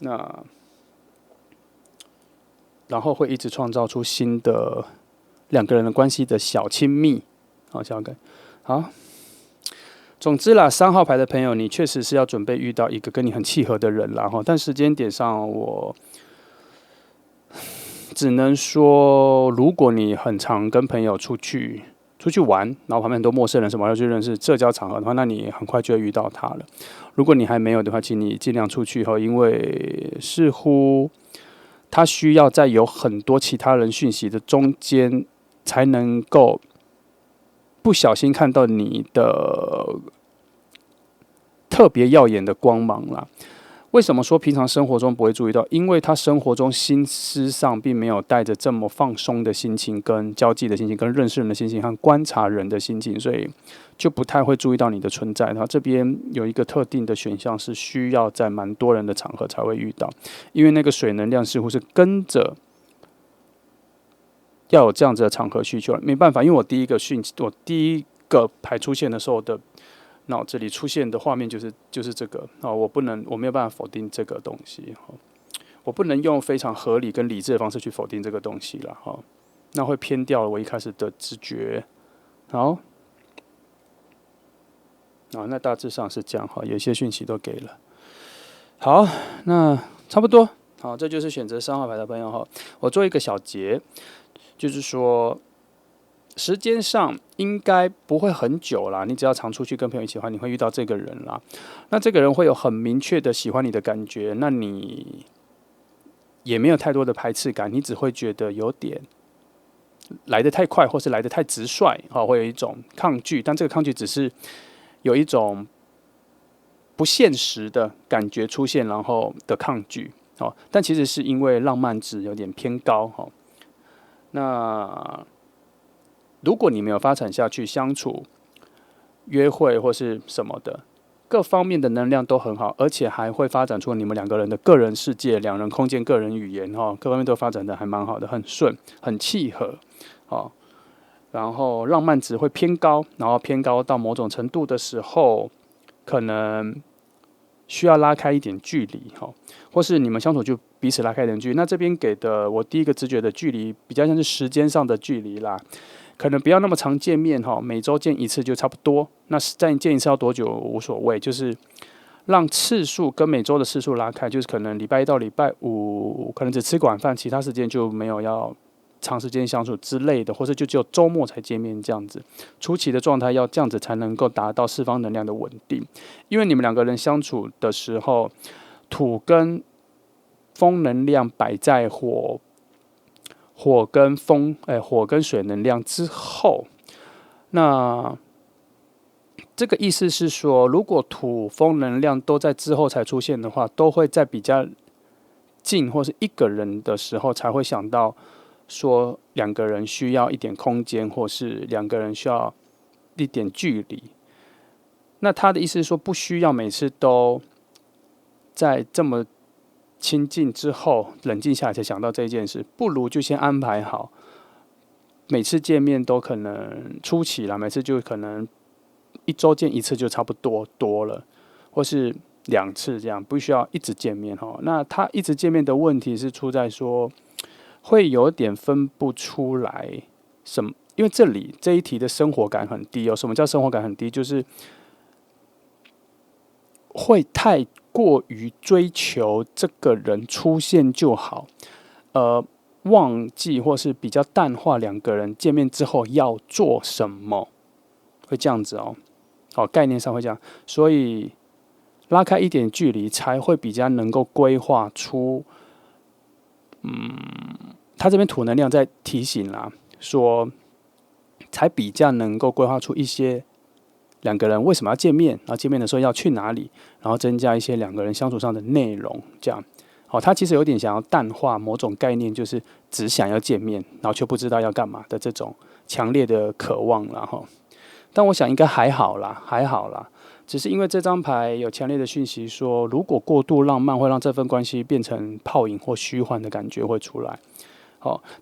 那然后会一直创造出新的两个人的关系的小亲密好。总之啦，3号牌的朋友，你确实是要准备遇到一个跟你很契合的人啦但时间点上我只能说，如果你很常跟朋友出去玩，然后旁边很多陌生人什么要去认识社交场合的话，那你很快就会遇到他了。如果你还没有的话，请你尽量出去因为似乎它需要在有很多其他人讯息的中间，才能够不小心看到你的特别耀眼的光芒啦。为什么说平常生活中不会注意到？因为他生活中心思上并没有带着这么放松的心情、跟交际的心情、跟认识人的心情和观察人的心情，所以就不太会注意到你的存在。然后这边有一个特定的选项是需要在蛮多人的场合才会遇到，因为那个水能量似乎是跟着要有这样子的场合需求，没办法，因为我第一个牌出现的时候的脑子里出现的画面就是这个我没有办法否定这个东西我不能用非常合理跟理智的方式去否定这个东西了那会偏掉了我一开始的直觉。好，那大致上是这样有些讯息都给了。好，那差不多好，这就是选择3号牌的朋友我做一个小结，就是说时间上应该不会很久啦，你只要常出去跟朋友一起的话，你会遇到这个人啦。那这个人会有很明确的喜欢你的感觉，那你也没有太多的排斥感，你只会觉得有点来得太快，或是来得太直率会有一种抗拒，但这个抗拒只是有一种不现实的感觉出现，然后的抗拒但其实是因为浪漫值有点偏高那如果你没有发展下去，相处、约会或是什么的，各方面的能量都很好，而且还会发展出你们两个人的个人世界、两人空间、个人语言各方面都发展的还蛮好的，很顺、很契合然后浪漫值会偏高，然后偏高到某种程度的时候，可能需要拉开一点距离或是你们相处就彼此拉开一点距离。那这边给的我第一个直觉的距离，比较像是时间上的距离啦。可能不要那么常见面每周见一次就差不多。那再见一次要多久无所谓，就是让次数跟每周的次数拉开，就是可能礼拜一到礼拜五可能只吃个晚饭，其他时间就没有要长时间相处之类的，或是就只有周末才见面这样子。初期的状态要这样子才能够达到四方能量的稳定，因为你们两个人相处的时候，土跟风能量摆在火跟水能量之后，那这个意思是说，如果土风能量都在之后才出现的话，都会在比较近或是一个人的时候才会想到说两个人需要一点空间，或是两个人需要一点距离。那他的意思是说，不需要每次都在这么亲近之后冷静下来才想到这件事，不如就先安排好，每次见面都可能初期啦，每次就可能一周见一次就差不多了，或是2次这样，不需要一直见面那他一直见面的问题是出在说，会有点分不出来什么，因为这一题的生活感很低什么叫生活感很低？就是会太过于追求这个人出现就好，忘记或是比较淡化两个人见面之后要做什么，会这样子概念上会这样，所以拉开一点距离才会比较能够规划出，他这边土能量在提醒啦，说才比较能够规划出一些两个人为什么要见面，然后见面的时候要去哪里，然后增加一些两个人相处上的内容，这样。他其实有点想要淡化某种概念，就是只想要见面，然后却不知道要干嘛的这种强烈的渴望啦但我想应该还好啦，只是因为这张牌有强烈的讯息说，如果过度浪漫会让这份关系变成泡影或虚幻的感觉会出来。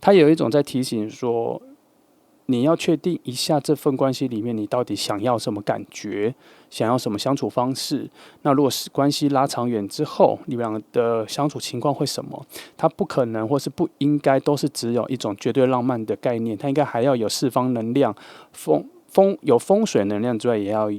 他有一种在提醒说，你要确定一下这份关系里面你到底想要什么感觉，想要什么相处方式。那如果是关系拉长远之后，你们两个的相处情况会什么？它不可能或是不应该都是只有一种绝对浪漫的概念，它应该还要有四方能量，有风水能量之外，也要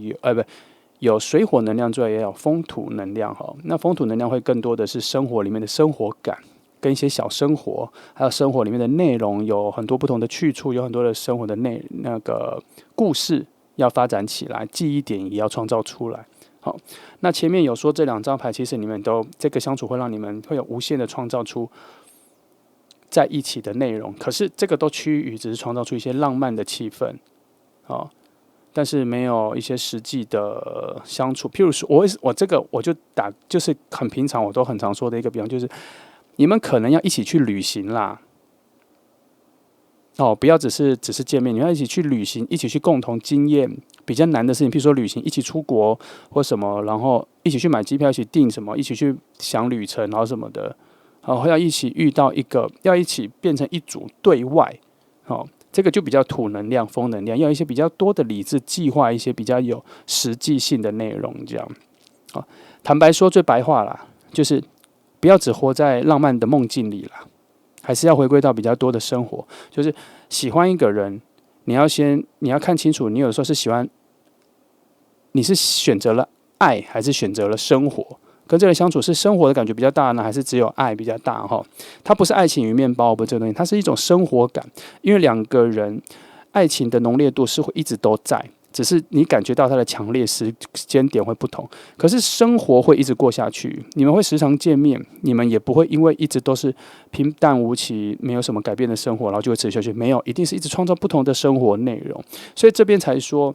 有水火能量之外，也有风土能量那风土能量会更多的是生活里面的生活感，跟一些小生活，还有生活里面的内容，有很多不同的去处，有很多的生活的那个故事要发展起来，记忆点也要创造出来。好，那前面有说这2张牌，其实你们都这个相处会让你们会有无限的创造出在一起的内容，可是这个都趋于只是创造出一些浪漫的气氛，哦，但是没有一些实际的相处。譬如说，我这个我就就是很平常，我都很常说的一个比方，就是你们可能要一起去旅行啦。哦，不要只是见面，你要一起去旅行，一起去共同经验比较难的事情，譬如说旅行，一起出国或什么，然后一起去买机票，一起订什么，一起去想旅程，然后什么的，然后要一起遇到一个，要一起变成一组对外，哦，这个就比较土能量、风能量，要一些比较多的理智计划，一些比较有实际性的内容，这样。哦，坦白说，最白话啦，就是不要只活在浪漫的梦境里啦。还是要回归到比较多的生活，就是喜欢一个人，你要看清楚，你有时候是喜欢，你是选择了爱，还是选择了生活？跟这个人相处是生活的感觉比较大呢，还是只有爱比较大？哈，它不是爱情与面包，不是这个东西，它是一种生活感。因为两个人爱情的浓烈度是会一直都在，只是你感觉到它的强烈时间点会不同。可是生活会一直过下去，你们会时常见面，你们也不会因为一直都是平淡无奇、没有什么改变的生活，然后就会持续下去。没有，一定是一直创造不同的生活内容。所以这边才说，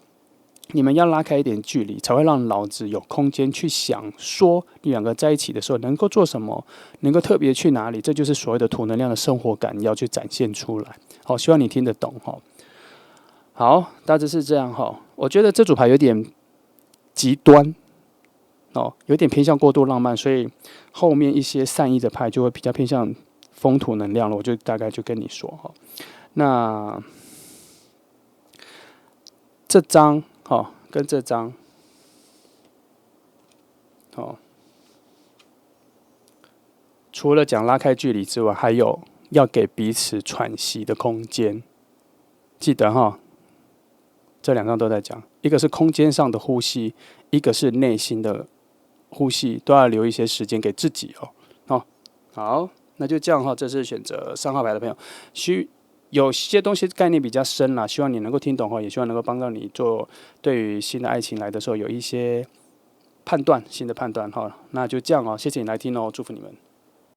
你们要拉开一点距离，才会让脑子有空间去想，说你两个在一起的时候能够做什么，能够特别去哪里。这就是所谓的土能量的生活感要去展现出来。好，希望你听得懂哈。好，大致是这样哈。我觉得这组牌有点极端哦，有点偏向过度浪漫，所以后面一些善意的牌就会比较偏向风土能量了。我就大概就跟你说哈。那这张哈跟这张哦，除了讲拉开距离之外，还有要给彼此喘息的空间。记得哈。这两张都在讲，一个是空间上的呼吸，一个是内心的呼吸，都要留一些时间给自己哦。哦，好，那就这样哈。这是选择3号牌的朋友，有些东西概念比较深啦，希望你能够听懂哈，也希望能够帮到你做对于新的爱情来的时候有一些判断，新的判断哈。那就这样哦，谢谢你来听哦，祝福你们。